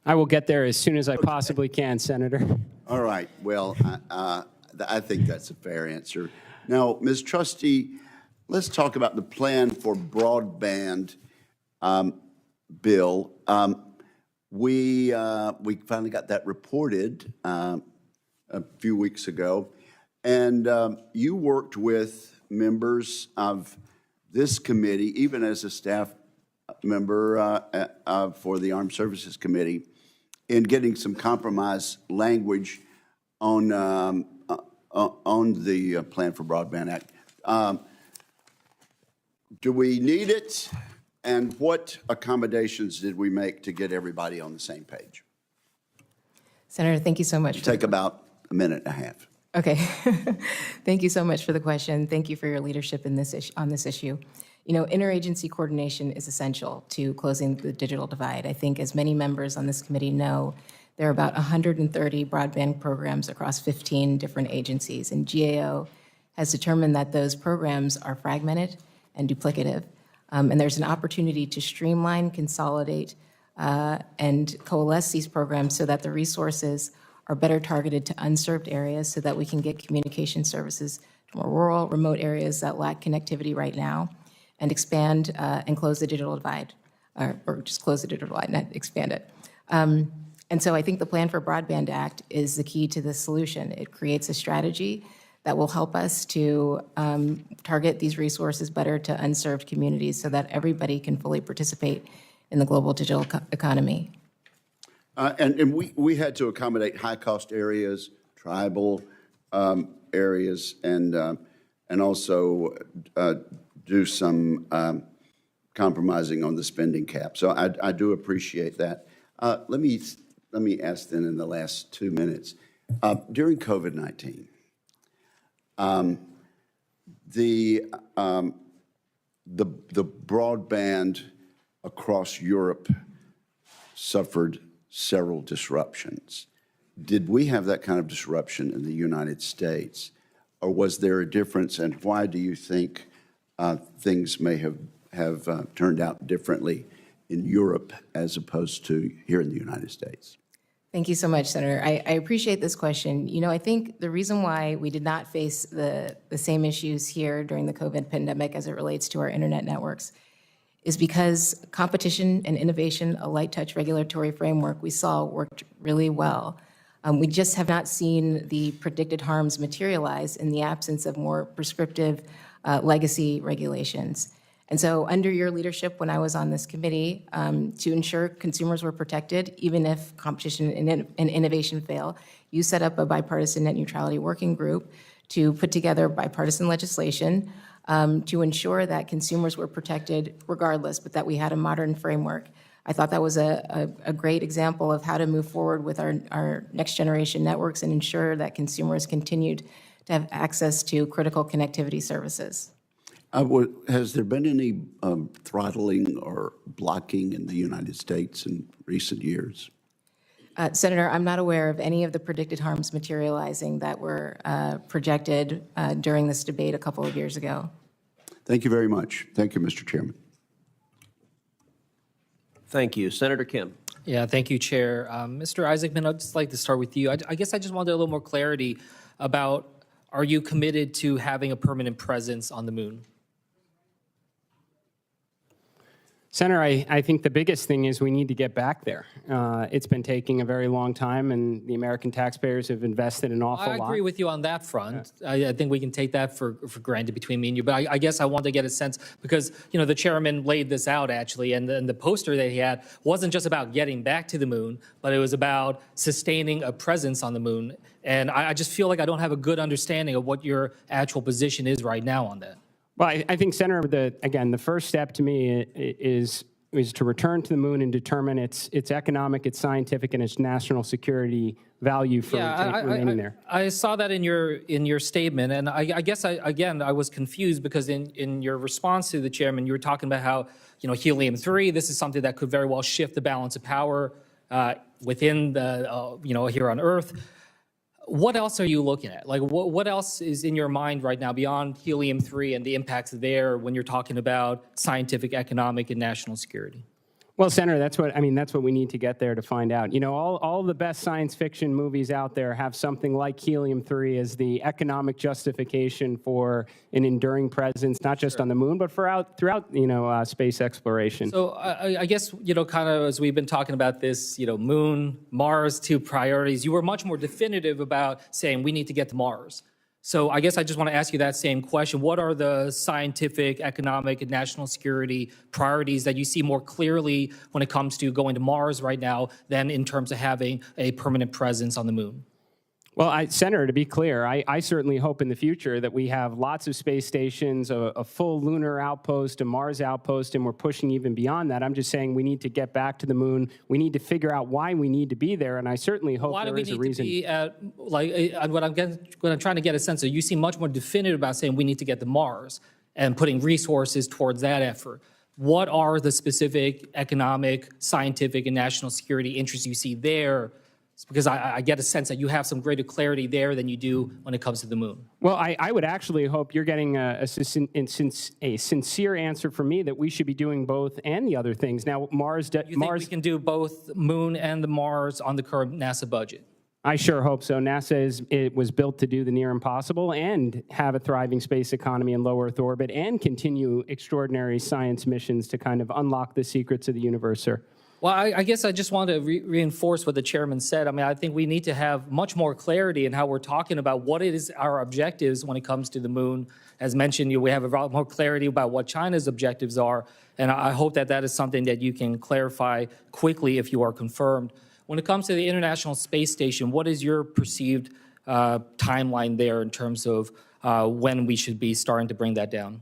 I will get there as soon as I possibly can, Senator.
All right. Well, I think that's a fair answer. Now, Ms. Trustee, let's talk about the plan for broadband bill. We finally got that reported a few weeks ago, and you worked with members of this committee, even as a staff member for the Armed Services Committee, in getting some compromise language on the Plan for Broadband Act. Do we need it? And what accommodations did we make to get everybody on the same page?
Senator, thank you so much.
Take about a minute and a half.
Okay. Thank you so much for the question. Thank you for your leadership in on this issue. You know, interagency coordination is essential to closing the digital divide. I think as many members on this committee know, there are about 130 broadband programs across 15 different agencies, and GAO has determined that those programs are fragmented and duplicative. And there's an opportunity to streamline, consolidate, and coalesce these programs so that the resources are better targeted to unserved areas so that we can get communication services to more rural, remote areas that lack connectivity right now, and expand and close the digital divide, or just close the digital divide, not expand it. And so I think the Plan for Broadband Act is the key to this solution. It creates a strategy that will help us to target these resources better to unserved communities so that everybody can fully participate in the global digital economy.
And we had to accommodate high-cost areas, tribal areas, and also do some compromising on the spending cap. So I do appreciate that. Let me ask then in the last 2 minutes. During COVID-19, the broadband across Europe suffered several disruptions. Did we have that kind of disruption in the United States, or was there a difference? And why do you think things may have turned out differently in Europe as opposed to here in the United States?
Thank you so much, Senator. I appreciate this question. You know, I think the reason why we did not face the same issues here during the COVID pandemic as it relates to our internet networks is because competition and innovation, a light touch regulatory framework we saw worked really well. We just have not seen the predicted harms materialize in the absence of more prescriptive legacy regulations. And so under your leadership when I was on this committee, to ensure consumers were protected, even if competition and innovation fail, you set up a bipartisan net neutrality working group to put together bipartisan legislation to ensure that consumers were protected regardless, but that we had a modern framework. I thought that was a great example of how to move forward with our next generation networks and ensure that consumers continued to have access to critical connectivity services.
Has there been any throttling or blocking in the United States in recent years?
Senator, I'm not aware of any of the predicted harms materializing that were projected during this debate a couple of years ago.
Thank you very much. Thank you, Mr. Chairman.
Thank you. Senator Kim.
Yeah, thank you, Chair. Mr. Isaacman, I'd just like to start with you. I guess I just wanted a little more clarity about, are you committed to having a permanent presence on the moon?
Senator, I think the biggest thing is we need to get back there. It's been taking a very long time, and the American taxpayers have invested an awful lot.
I agree with you on that front. I think we can take that for granted between me and you. But I guess I want to get a sense, because the chairman laid this out, actually, and the poster that he had wasn't just about getting back to the moon, but it was about sustaining a presence on the moon. And I just feel like I don't have a good understanding of what your actual position is right now on that.
Well, I think, Senator, the first step to me is to return to the moon and determine its economic, its scientific, and its national security value for remaining there.
I saw that in your statement, and I guess I was confused, because in your response to the chairman, you were talking about how helium-3, this is something that could very well shift the balance of power within the here on Earth. What else are you looking at? Like, what else is in your mind right now beyond helium-3 and the impacts there when you're talking about scientific, economic, and national security?
Well, Senator, that's what we need to get there to find out. All the best science fiction movies out there have something like helium-3 as the economic justification for an enduring presence, not just on the moon, but throughout space exploration.
So I guess, kind of as we've been talking about this, moon, Mars, two priorities, you were much more definitive about saying we need to get to Mars. So I guess I just want to ask you that same question. What are the scientific, economic, and national security priorities that you see more clearly when it comes to going to Mars right now than in terms of having a permanent presence on the moon?
Well, Senator, to be clear, I certainly hope in the future that we have lots of space stations, a full lunar outpost, a Mars outpost, and we're pushing even beyond that. I'm just saying we need to get back to the moon. We need to figure out why we need to be there, and I certainly hope there is a reason.
Why do we need to be what I'm trying to get a sense of, you seem much more definitive about saying we need to get to Mars and putting resources towards that effort. What are the specific economic, scientific, and national security interests you see there? Because I get a sense that you have some greater clarity there than you do when it comes to the moon.
Well, I would actually hope you're getting a sincere answer from me that we should be doing both and the other things. Now, Mars...
You think we can do both moon and the Mars on the current NASA budget?
I sure hope so. NASA was built to do the near impossible and have a thriving space economy in low Earth orbit and continue extraordinary science missions to kind of unlock the secrets of the universe, sir.
Well, I guess I just want to reinforce what the chairman said. I mean, I think we need to have much more clarity in how we're talking about what is our objectives when it comes to the moon. As mentioned, we have a lot more clarity about what China's objectives are, and I hope that that is something that you can clarify quickly if you are confirmed. When it comes to the International Space Station, what is your perceived timeline there in terms of when we should be starting to bring that down?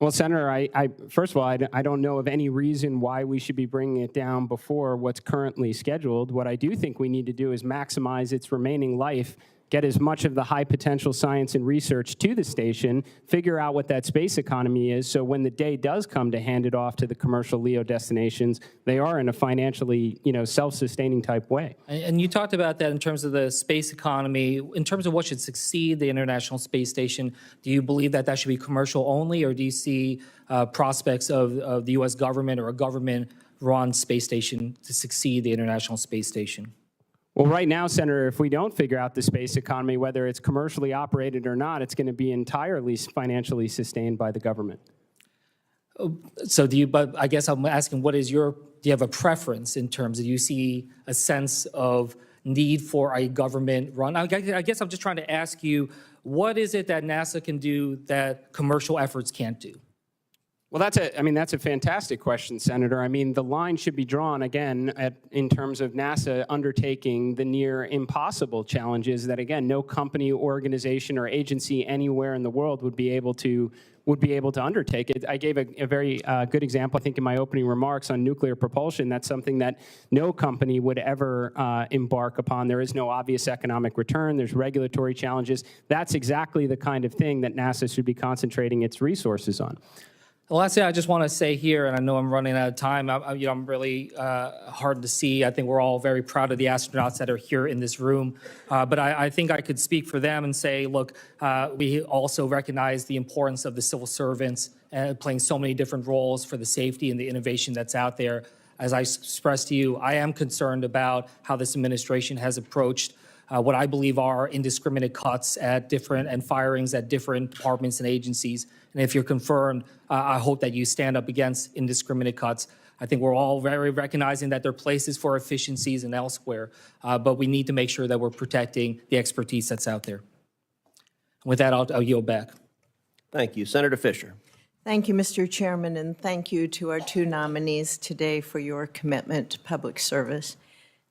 Well, Senator, first of all, I don't know of any reason why we should be bringing it down before what's currently scheduled. What I do think we need to do is maximize its remaining life, get as much of the high potential science and research to the station, figure out what that space economy is, so when the day does come to hand it off to the commercial LEO destinations, they are in a financially, self-sustaining type way.
And you talked about that in terms of the space economy. In terms of what should succeed the International Space Station, do you believe that that should be commercial only, or do you see prospects of the U.S. government or a government-run space station to succeed the International Space Station?
Well, right now, Senator, if we don't figure out the space economy, whether it's commercially operated or not, it's going to be entirely financially sustained by the government.
So but I guess I'm asking, do you have a preference in terms of, do you see a sense of need for a government run? I guess I'm just trying to ask you, what is it that NASA can do that commercial efforts can't do?
Well, that's a fantastic question, Senator. I mean, the line should be drawn, again, in terms of NASA undertaking the near impossible challenges that, again, no company, organization, or agency anywhere in the world would be able to would be able to undertake it. I gave a very good example, I think, in my opening remarks on nuclear propulsion. That's something that no company would ever embark upon. There is no obvious economic return. There's regulatory challenges. That's exactly the kind of thing that NASA should be concentrating its resources on.
The last thing I just want to say here, and I know I'm running out of time, I'm really hard to see. I think we're all very proud of the astronauts that are here in this room. But I think I could speak for them and say, look, we also recognize the importance of the civil servants playing so many different roles for the safety and the innovation that's out there. As I expressed to you, I am concerned about how this administration has approached what I believe are indiscriminate cuts at different and firings at different departments and agencies. And if you're confirmed, I hope that you stand up against indiscriminate cuts. I think we're all very recognizing that there are places for efficiencies and elsewhere, but we need to make sure that we're protecting the expertise that's out there. With that, I'll yield back.
Thank you. Senator Fisher.
Thank you, Mr. Chairman, and thank you to our two nominees today for your commitment to public service.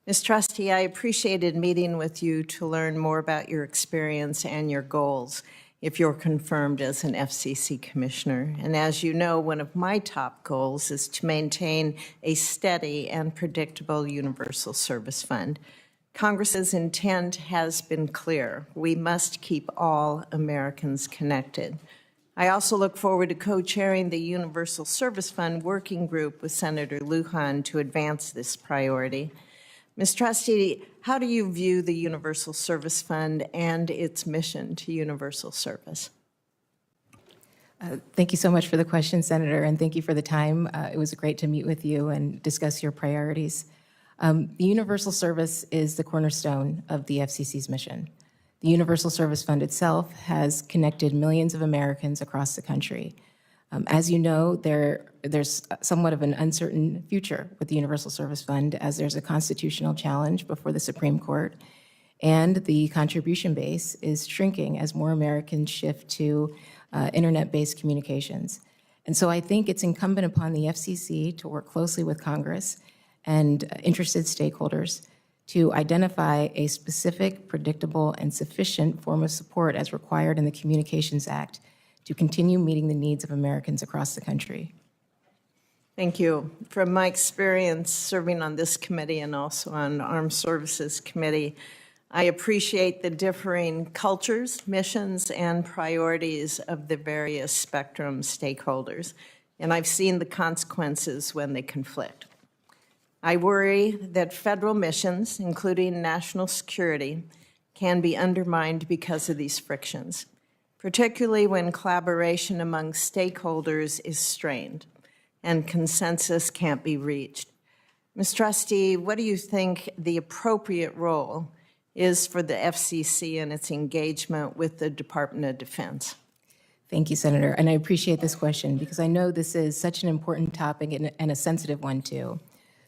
Ms. Trustee, I appreciated meeting with you to learn more about your experience and your goals if you're confirmed as an FCC commissioner. And as you know, one of my top goals is to maintain a steady and predictable universal service fund. Congress's intent has been clear. We must keep all Americans connected. I also look forward to co-chairing the Universal Service Fund Working Group with Senator Lujan to advance this priority. Ms. Trustee, how do you view the Universal Service Fund and its mission to universal service?
Thank you so much for the question, Senator, and thank you for the time. It was great to meet with you and discuss your priorities. The universal service is the cornerstone of the FCC's mission. The Universal Service Fund itself has connected millions of Americans across the country. As you know, there's somewhat of an uncertain future with the Universal Service Fund, as there's a constitutional challenge before the Supreme Court, and the contribution base is shrinking as more Americans shift to internet-based communications. And so I think it's incumbent upon the FCC to work closely with Congress and interested stakeholders to identify a specific, predictable, and sufficient form of support as required in the Communications Act to continue meeting the needs of Americans across the country.
Thank you. From my experience serving on this committee and also on Armed Services Committee, I appreciate the differing cultures, missions, and priorities of the various spectrum stakeholders, and I've seen the consequences when they conflict. I worry that federal missions, including national security, can be undermined because of these frictions, particularly when collaboration among stakeholders is strained and consensus can't be reached. Ms. Trustee, what do you think the appropriate role is for the FCC and its engagement with the Department of Defense?
Thank you, Senator, and I appreciate this question because I know this is such an important topic and a sensitive one too.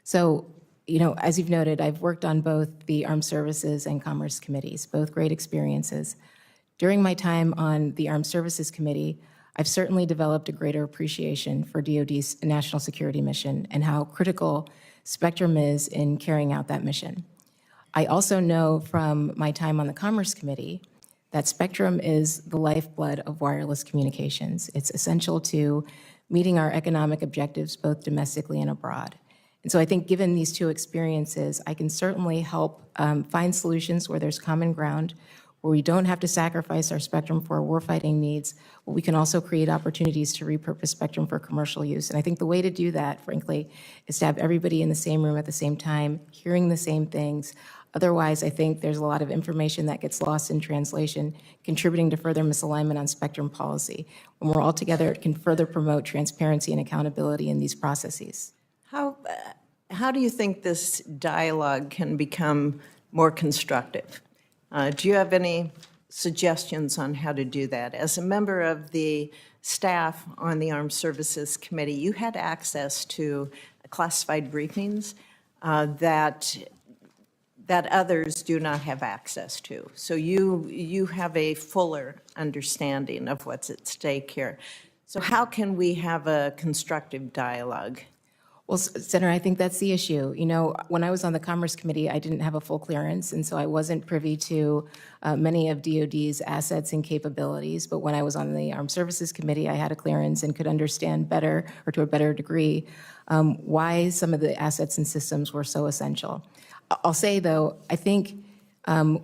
So, you know, as you've noted, I've worked on both the Armed Services and Commerce Committees, both great experiences. During my time on the Armed Services Committee, I've certainly developed a greater appreciation for DoD's national security mission and how critical spectrum is in carrying out that mission. I also know from my time on the Commerce Committee that spectrum is the lifeblood of wireless communications. It's essential to meeting our economic objectives both domestically and abroad. And so I think given these two experiences, I can certainly help find solutions where there's common ground, where we don't have to sacrifice our spectrum for our warfighting needs, but we can also create opportunities to repurpose spectrum for commercial use. And I think the way to do that, frankly, is to have everybody in the same room at the same time, hearing the same things. Otherwise, I think there's a lot of information that gets lost in translation, contributing to further misalignment on spectrum policy. When we're all together, it can further promote transparency and accountability in these processes.
How do you think this dialogue can become more constructive? Do you have any suggestions on how to do that? As a member of the staff on the Armed Services Committee, you had access to classified briefings that others do not have access to. So you have a fuller understanding of what's at stake here. So how can we have a constructive dialogue?
Well, Senator, I think that's the issue. You know, when I was on the Commerce Committee, I didn't have a full clearance, and so I wasn't privy to many of DoD's assets and capabilities. But when I was on the Armed Services Committee, I had a clearance and could understand better, or to a better degree, why some of the assets and systems were so essential. I'll say, though, I think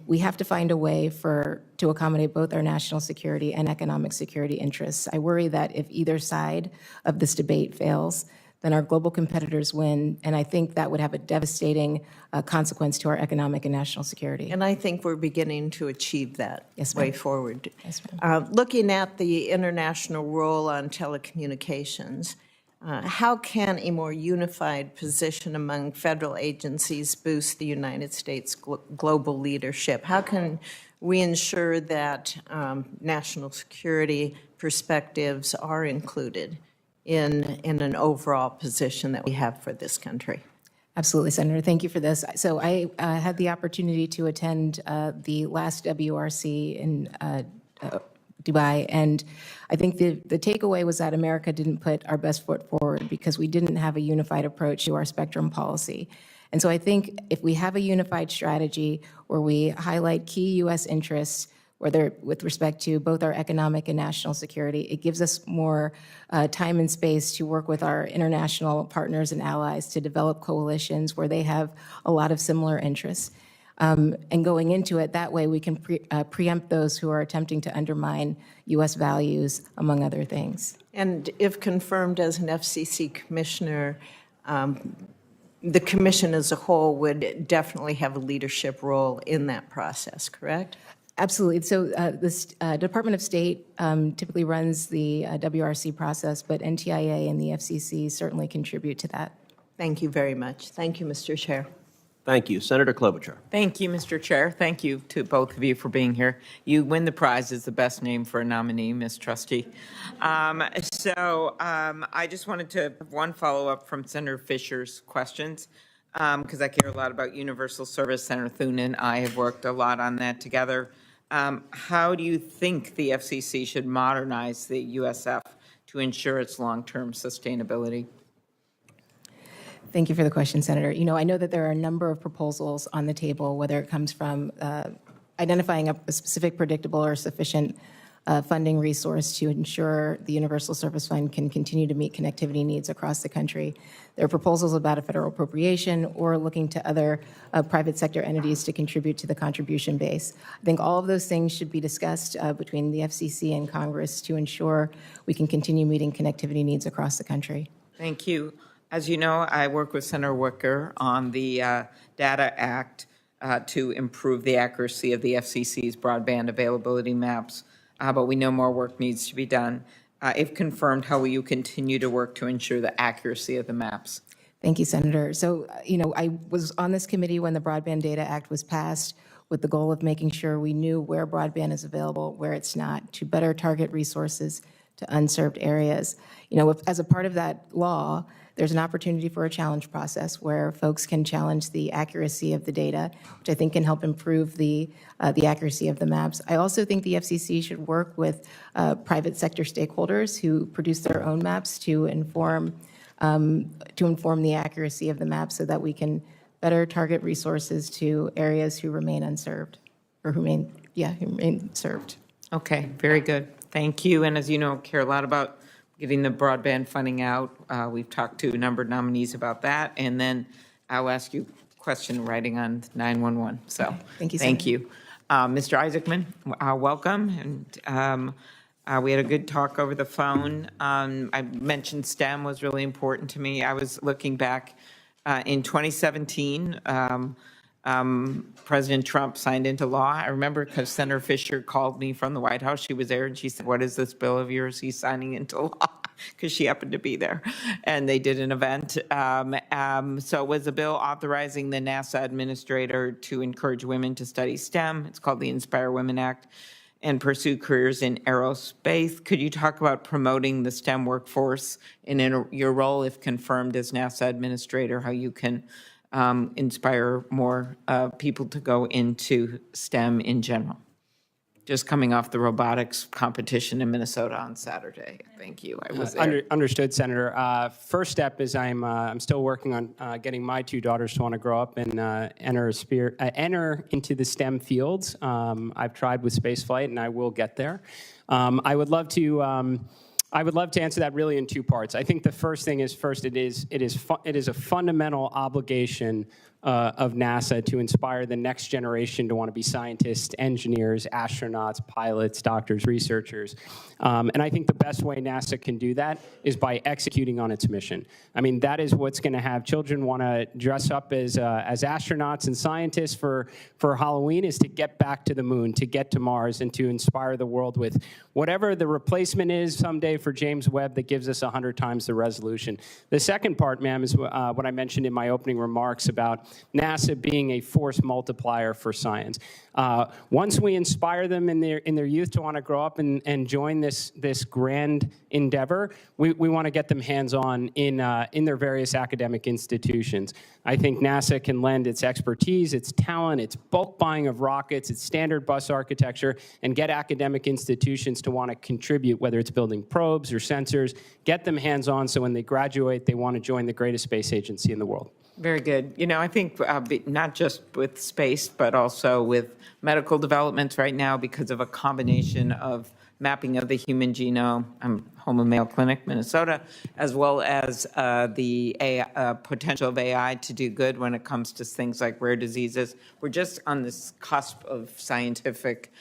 we have to find a way to accommodate both our national security and economic security interests. I worry that if either side of this debate fails, then our global competitors win, and I think that would have a devastating consequence to our economic and national security.
And I think we're beginning to achieve that way forward.
Yes, ma'am.
Looking at the international role on telecommunications, how can a more unified position among federal agencies boost the United States global leadership? How can we ensure that national security perspectives are included in an overall position that we have for this country?
Absolutely, Senator. Thank you for this. So I had the opportunity to attend the last WRC in Dubai, and I think the takeaway was that America didn't put our best foot forward because we didn't have a unified approach to our spectrum policy. And so I think if we have a unified strategy where we highlight key U.S. interests, whether with respect to both our economic and national security, it gives us more time and space to work with our international partners and allies to develop coalitions where they have a lot of similar interests. And going into it that way, we can preempt those who are attempting to undermine U.S. values, among other things.
And if confirmed as an FCC commissioner, the commission as a whole would definitely have a leadership role in that process, correct?
Absolutely. So the Department of State typically runs the WRC process, but NTIA and the FCC certainly contribute to that.
Thank you very much. Thank you, Mr. Chair.
Thank you. Senator Klobuchar.
Thank you, Mr. Chair. Thank you to both of you for being here. You win the prize as the best name for a nominee, Ms. Trustee. I just wanted to have one follow-up from Senator Fisher's questions, because I care a lot about universal service. Senator Thune and I have worked a lot on that together. How do you think the FCC should modernize the USF to ensure its long-term sustainability?
Thank you for the question, Senator. You know, I know that there are a number of proposals on the table, whether it comes from identifying a specific, predictable, or sufficient funding resource to ensure the Universal Service Fund can continue to meet connectivity needs across the country. There are proposals about a federal appropriation or looking to other private sector entities to contribute to the contribution base. I think all of those things should be discussed between the FCC and Congress to ensure we can continue meeting connectivity needs across the country.
Thank you. As you know, I work with Senator Wicker on the Data Act to improve the accuracy of the FCC's broadband availability maps, but we know more work needs to be done. If confirmed, how will you continue to work to ensure the accuracy of the maps?
Thank you, Senator. So, you know, I was on this committee when the Broadband Data Act was passed with the goal of making sure we knew where broadband is available, where it's not, to better target resources to unserved areas. You know, as a part of that law, there's an opportunity for a challenge process where folks can challenge the accuracy of the data, which I think can help improve the accuracy of the maps. I also think the FCC should work with private sector stakeholders who produce their own maps to inform the accuracy of the maps so that we can better target resources to areas who remain unserved, or who remain served.
Okay, very good. Thank you. And as you know, care a lot about getting the broadband funding out. We've talked to a number of nominees about that. And then I'll ask you a question writing on 911. So
Thank you,
thank
Senator.
you. Mr. Isaacman, welcome. And we had a good talk over the phone. I mentioned STEM was really important to me. I was looking back in 2017, President Trump signed into law. I remember because Senator Fisher called me from the White House. She was there and she said, "What is this bill of yours he's signing into law?" Because she happened to be there. And they did an event. So it was a bill authorizing the NASA administrator to encourage women to study STEM. It's called the Inspire Women Act, and pursue careers in aerospace. Could you talk about promoting the STEM workforce and in your role, if confirmed as NASA administrator, how you can inspire more people to go into STEM in general? just coming off the robotics competition in Minnesota on Saturday. Thank you. I was there.
Understood, Senator. First step is I'm still working on getting my two daughters to want to grow up and enter into the STEM fields. I've tried with spaceflight, and I will get there. I would love to answer that really in two parts. I think the first thing is it is a fundamental obligation of NASA to inspire the next generation to want to be scientists, engineers, astronauts, pilots, doctors, researchers. And I think the best way NASA can do that is by executing on its mission. I mean, that is what's going to have children want to dress up as astronauts and scientists for Halloween, is to get back to the moon, to get to Mars, and to inspire the world with whatever the replacement is someday for James Webb that gives us 100 times the resolution. The second part, ma'am, is what I mentioned in my opening remarks about NASA being a force multiplier for science. Once we inspire them in their youth to want to grow up and join this grand endeavor, we want to get them hands-on in their various academic institutions. I think NASA can lend its expertise, its talent, its bulk buying of rockets, its standard bus architecture, and get academic institutions to want to contribute, whether it's building probes or sensors, get them hands-on so when they graduate, they want to join the greatest space agency in the world.
Very good. You know, I think not just with space, but also with medical developments right now because of a combination of mapping of the human genome. I'm home of Mayo Clinic, Minnesota, as well as the potential of AI to do good when it comes to things like rare diseases. We're just on this cusp of scientific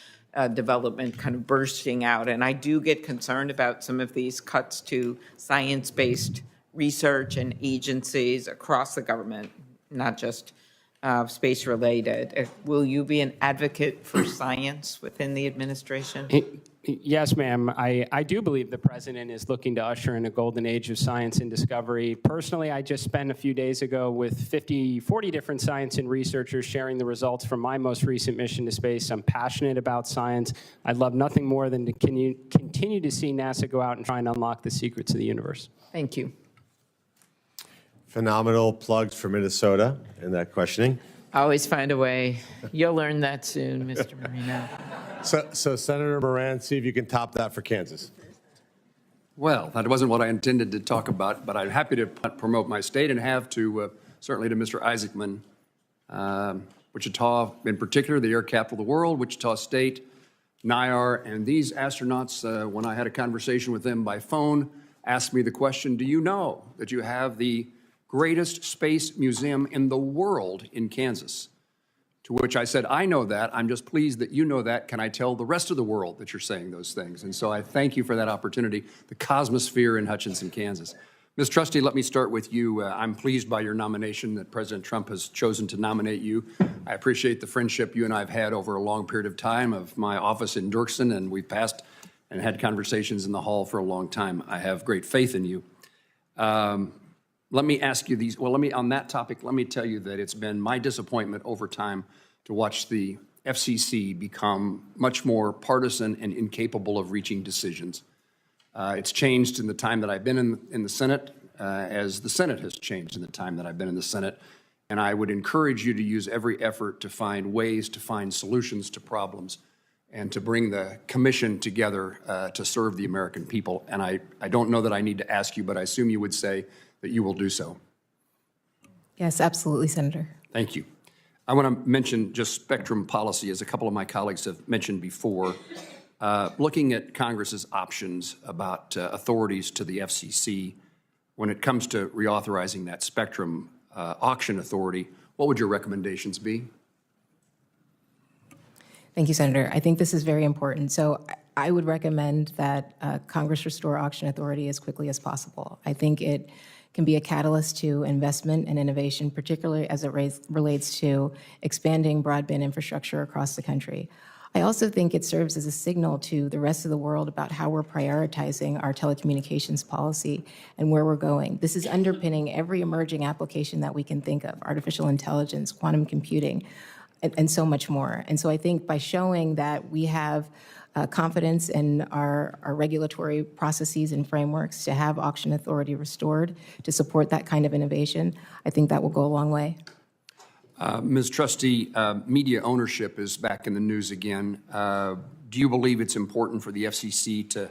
development kind of bursting out. And I do get concerned about some of these cuts to science-based research and agencies across the government, not just space-related. Will you be an advocate for science within the administration?
Yes, ma'am. I do believe the president is looking to usher in a golden age of science and discovery. Personally, I just spent a few days ago with 40 different science and researchers sharing the results from my most recent mission to space. I'm passionate about science. I'd love nothing more than to continue to see NASA go out and try and unlock the secrets of the universe.
Thank you.
Phenomenal plugs for Minnesota in that questioning.
Always find a way. You'll learn that soon, Mr. Marino.
So Senator Moran, see if you can top that for Kansas.
Well, that wasn't what I intended to talk about, but I'm happy to promote my state and have to, certainly to Mr. Isaacman. Wichita, in particular, the air capital of the world, Wichita State, NIAR, and these astronauts, when I had a conversation with them by phone, asked me the question, do you know that you have the greatest space museum in the world in Kansas? To which I said, I know that. I'm just pleased that you know that. Can I tell the rest of the world that you're saying those things? And so I thank you for that opportunity, the Cosmosphere in Hutchinson, Kansas. Ms. Trustee, let me start with you. I'm pleased by your nomination that President Trump has chosen to nominate you. I appreciate the friendship you and I have had over a long period of time of my office in Dirksen, and we've passed and had conversations in the hall for a long time. I have great faith in you. Let me ask you these, well, on that topic, let me tell you that it's been my disappointment over time to watch the FCC become much more partisan and incapable of reaching decisions. It's changed in the time that I've been in the Senate, as the Senate has changed in the time that I've been in the Senate. And I would encourage you to use every effort to find ways to find solutions to problems and to bring the commission together to serve the American people. And I don't know that I need to ask you, but I assume you would say that you will do so.
Yes, absolutely, Senator.
Thank you. I want to mention just spectrum policy, as a couple of my colleagues have mentioned before. Looking at Congress's options about authorities to the FCC when it comes to reauthorizing that spectrum auction authority, what would your recommendations be?
Thank you, Senator. I think this is very important. So I would recommend that Congress restore auction authority as quickly as possible. I think it can be a catalyst to investment and innovation, particularly as it relates to expanding broadband infrastructure across the country. I also think it serves as a signal to the rest of the world about how we're prioritizing our telecommunications policy and where we're going. This is underpinning every emerging application that we can think of: artificial intelligence, quantum computing, and so much more. And so I think by showing that we have confidence in our regulatory processes and frameworks to have auction authority restored to support that kind of innovation, I think that will go a long way.
Ms. Trustee, media ownership is back in the news again. do you believe it's important for the FCC to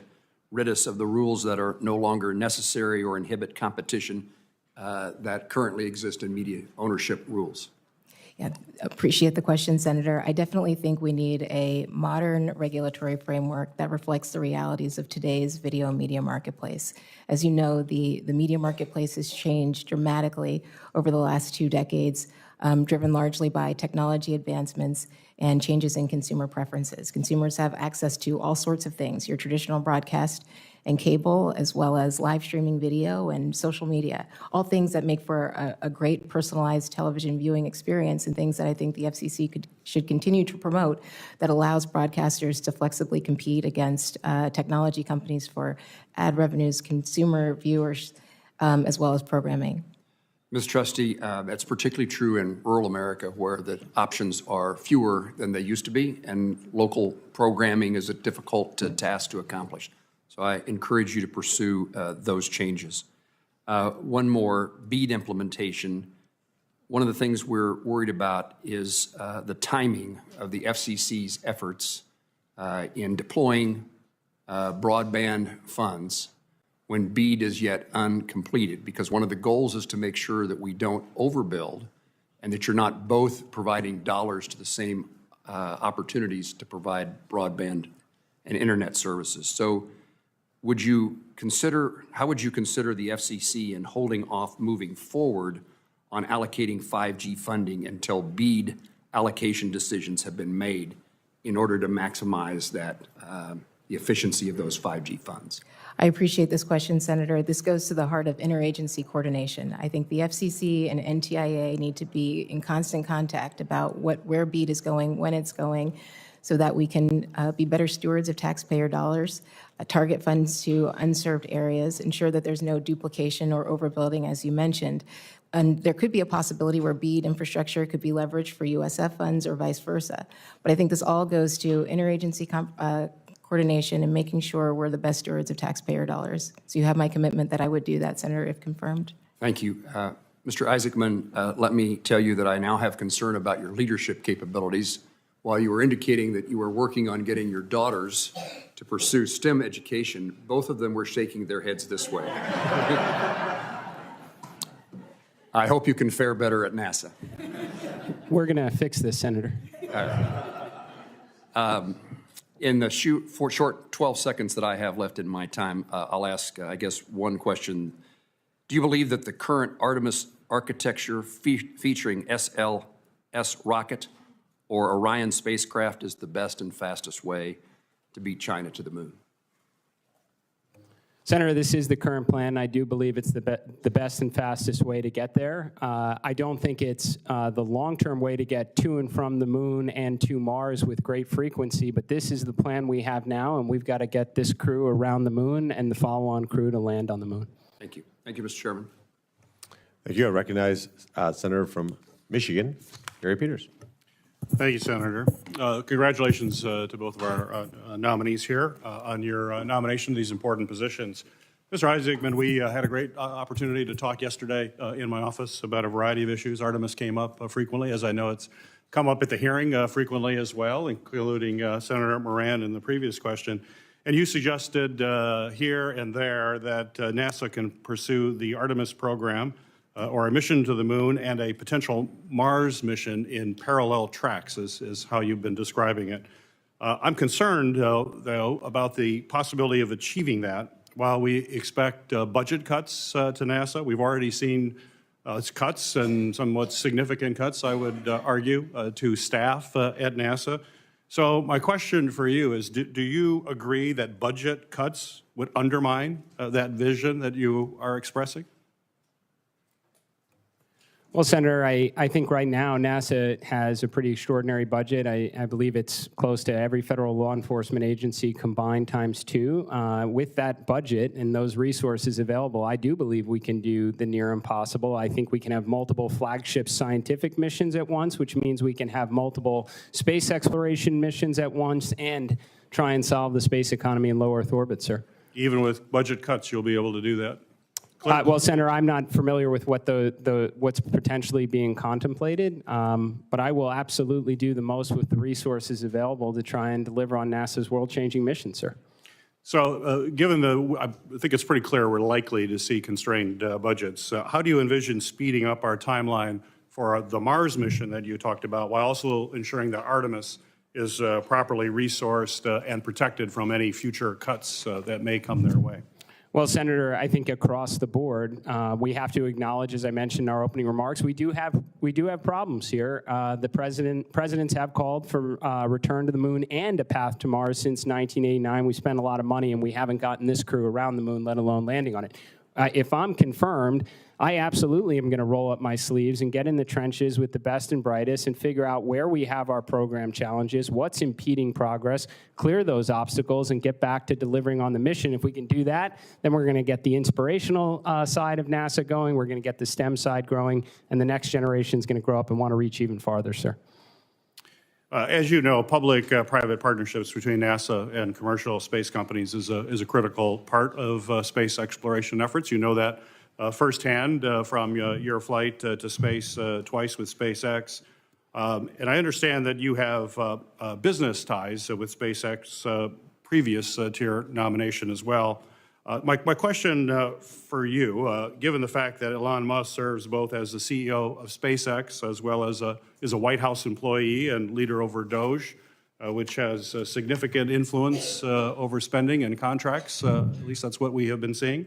rid us of the rules that are no longer necessary or inhibit competition that currently exist in media ownership rules?
Yeah, appreciate the question, Senator. I definitely think we need a modern regulatory framework that reflects the realities of today's video media marketplace. As you know, the media marketplace has changed dramatically over the last 2 decades, driven largely by technology advancements and changes in consumer preferences. Consumers have access to all sorts of things, your traditional broadcast and cable, as well as live streaming video and social media, all things that make for a great personalized television viewing experience and things that I think the FCC should continue to promote that allows broadcasters to flexibly compete against technology companies for ad revenues, consumer viewers, as well as programming.
Ms. Trustee, that's particularly true in rural America where the options are fewer than they used to be and local programming is a difficult task to accomplish. So I encourage you to pursue those changes. One more, BEAD implementation. One of the things we're worried about is the timing of the FCC's efforts in deploying broadband funds when BEAD is yet uncompleted, because one of the goals is to make sure that we don't overbuild and that you're not both providing dollars to the same opportunities to provide broadband and internet services. So would you consider, how would you consider the FCC in holding off moving forward on allocating 5G funding until BEAD allocation decisions have been made in order to maximize that, the efficiency of those 5G funds?
I appreciate this question, Senator. This goes to the heart of interagency coordination. I think the FCC and NTIA need to be in constant contact about where BEAD is going, when it's going, so that we can be better stewards of taxpayer dollars, target funds to unserved areas, ensure that there's no duplication or overbuilding, as you mentioned. And there could be a possibility where BEAD infrastructure could be leveraged for USF funds or vice versa. But I think this all goes to interagency coordination and making sure we're the best stewards of taxpayer dollars. So you have my commitment that I would do that, Senator, if confirmed.
Thank you. Mr. Isaacman, let me tell you that I now have concern about your leadership capabilities. While you were indicating that you were working on getting your daughters to pursue STEM education, both of them were shaking their heads this way. I hope you can fare better at NASA.
We're going to fix this, Senator.
In the short 12 seconds that I have left in my time, I'll ask, I guess, one question. Do you believe that the current Artemis architecture featuring SLS rocket or Orion spacecraft is the best and fastest way to beat China to the moon?
Senator, this is the current plan. I do believe it's the best and fastest way to get there. I don't think it's the long-term way to get to and from the moon and to Mars with great frequency, but this is the plan we have now, and we've got to get this crew around the moon and the follow-on crew to land on the moon.
Thank you. Thank you, Mr. Chairman.
Thank you. I recognize Senator from Michigan, Gary Peters.
Thank you, Senator. Congratulations to both of our nominees here on your nomination to these important positions. Mr. Isaacman, we had a great opportunity to talk yesterday in my office about a variety of issues. Artemis came up frequently, as I know it's come up at the hearing frequently as well, including Senator Moran in the previous question. And you suggested here and there that NASA can pursue the Artemis program or a mission to the moon and a potential Mars mission in parallel tracks, is how you've been describing it. I'm concerned, though, about the possibility of achieving that. While we expect budget cuts to NASA, we've already seen cuts and somewhat significant cuts, I would argue, to staff at NASA. So my question for you is, do you agree that budget cuts would undermine that vision that you are expressing?
Well, Senator, I think right now NASA has a pretty extraordinary budget. I believe it's close to every federal law enforcement agency combined ×2. With that budget and those resources available, I do believe we can do the near impossible. I think we can have multiple flagship scientific missions at once, which means we can have multiple space exploration missions at once and try and solve the space economy in low Earth orbit, sir.
Even with budget cuts, you'll be able to do that?
Well, Senator, I'm not familiar with what what's potentially being contemplated, but I will absolutely do the most with the resources available to try and deliver on NASA's world-changing mission, sir.
So given I think it's pretty clear we're likely to see constrained budgets. How do you envision speeding up our timeline for the Mars mission that you talked about while also ensuring that Artemis is properly resourced and protected from any future cuts that may come their way?
Well, Senator, I think across the board, we have to acknowledge, as I mentioned in our opening remarks, we do have problems here. The presidents have called for return to the moon and a path to Mars since 1989. We spent a lot of money, and we haven't gotten this crew around the moon, let alone landing on it. If I'm confirmed, I absolutely am going to roll up my sleeves and get in the trenches with the best and brightest and figure out where we have our program challenges, what's impeding progress, clear those obstacles, and get back to delivering on the mission. If we can do that, then we're going to get the inspirational side of NASA going, we're going to get the STEM side growing, and the next generation is going to grow up and want to reach even farther, sir.
As you know, public-private partnerships between NASA and commercial space companies is a critical part of space exploration efforts. You know that firsthand from your flight to space twice with SpaceX. And I understand that you have business ties with SpaceX previous to your nomination as well. My question for you, given the fact that Elon Musk serves both as the CEO of SpaceX as well as is a White House employee and leader over DOGE, which has significant influence over spending and contracts, at least that's what we have been seeing.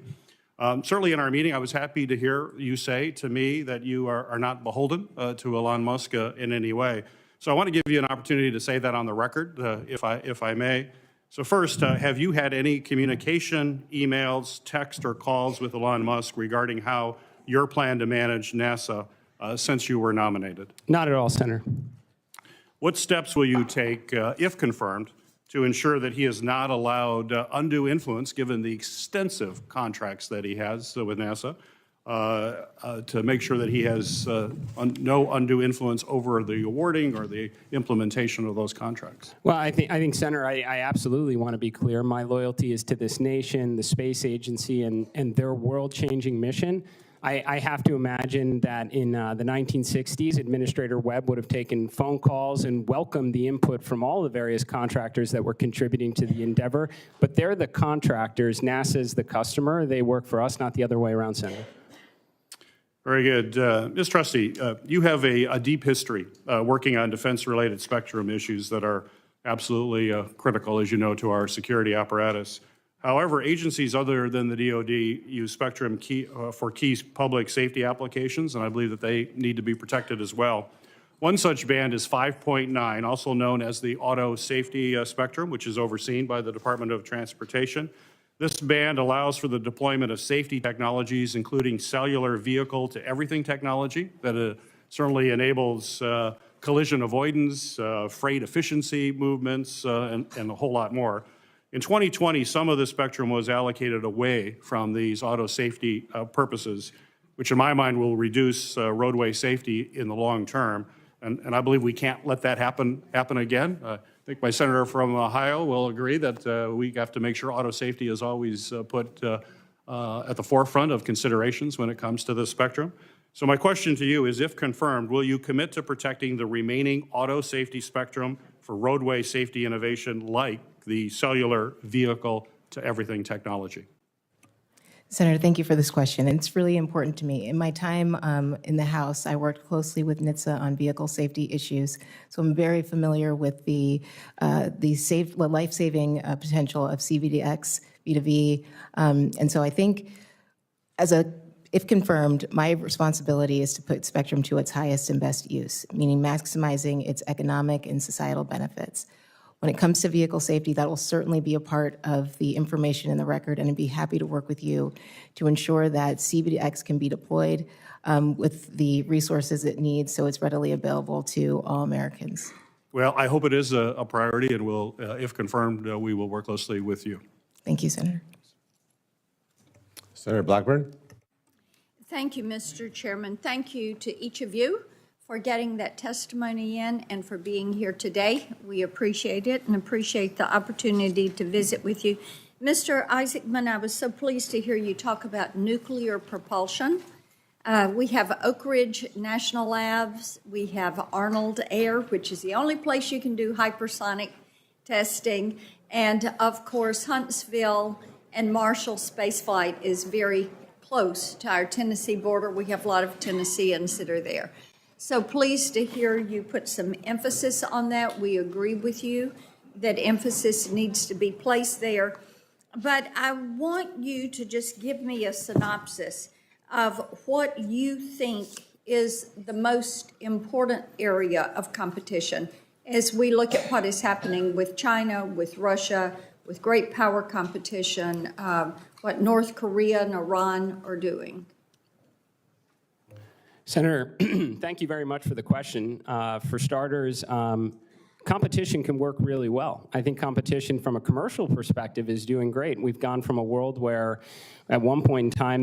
Certainly in our meeting, I was happy to hear you say to me that you are not beholden to Elon Musk in any way. So I want to give you an opportunity to say that on the record, if I may. So first, have you had any communication, emails, text, or calls with Elon Musk regarding how your plan to manage NASA since you were nominated?
Not at all, Senator.
What steps will you take, if confirmed, to ensure that he is not allowed undue influence, given the extensive contracts that he has with NASA, to make sure that he has no undue influence over the awarding or the implementation of those contracts?
Well, I think, Senator, I absolutely want to be clear. My loyalty is to this nation, the space agency, and their world-changing mission. I have to imagine that in the 1960s, Administrator Webb would have taken phone calls and welcomed the input from all the various contractors that were contributing to the endeavor. But they're the contractors. NASA's the customer. They work for us, not the other way around, Senator.
Very good. Ms. Trustee, you have a deep history working on defense-related spectrum issues that are absolutely critical, as you know, to our security apparatus. However, agencies other than the DoD use spectrum for key public safety applications, and I believe that they need to be protected as well. One such band is 5.9, also known as the auto safety spectrum, which is overseen by the Department of Transportation. This band allows for the deployment of safety technologies, including cellular vehicle-to-everything technology that certainly enables collision avoidance, freight efficiency movements, and a whole lot more. In 2020, some of the spectrum was allocated away from these auto safety purposes, which in my mind will reduce roadway safety in the long term. And I believe we can't let that happen again. I think my senator from Ohio will agree that we have to make sure auto safety is always put at the forefront of considerations when it comes to the spectrum. So my question to you is, if confirmed, will you commit to protecting the remaining auto safety spectrum for roadway safety innovation like the cellular vehicle-to-everything technology?
Senator, thank you for this question. And it's really important to me. In my time in the House, I worked closely with NHTSA on vehicle safety issues. So I'm very familiar with the life-saving potential of CVDX, V2V. And so I think if confirmed, my responsibility is to put spectrum to its highest and best use, meaning maximizing its economic and societal benefits. When it comes to vehicle safety, that will certainly be a part of the information in the record, and I'd be happy to work with you to ensure that CVDX can be deployed with the resources it needs so it's readily available to all Americans.
Well, I hope it is a priority, and we'll, if confirmed, we will work closely with you.
Thank you, Senator.
Senator Blackburn.
Thank you, Mr. Chairman. Thank you to each of you for getting that testimony in and for being here today. We appreciate it and appreciate the opportunity to visit with you. Mr. Isaacman, I was so pleased to hear you talk about nuclear propulsion. We have Oak Ridge National Labs. We have Arnold Air, which is the only place you can do hypersonic testing. And of course, Huntsville and Marshall Space Flight is very close to our Tennessee border. We have a lot of Tennesseans that are there. So pleased to hear you put some emphasis on that. We agree with you that emphasis needs to be placed there. But I want you to just give me a synopsis of what you think is the most important area of competition as we look at what is happening with China, with Russia, with great power competition, what North Korea and Iran are doing.
Senator, thank you very much for the question. For starters, competition can work really well. I think competition from a commercial perspective is doing great. We've gone from a world where at one point in time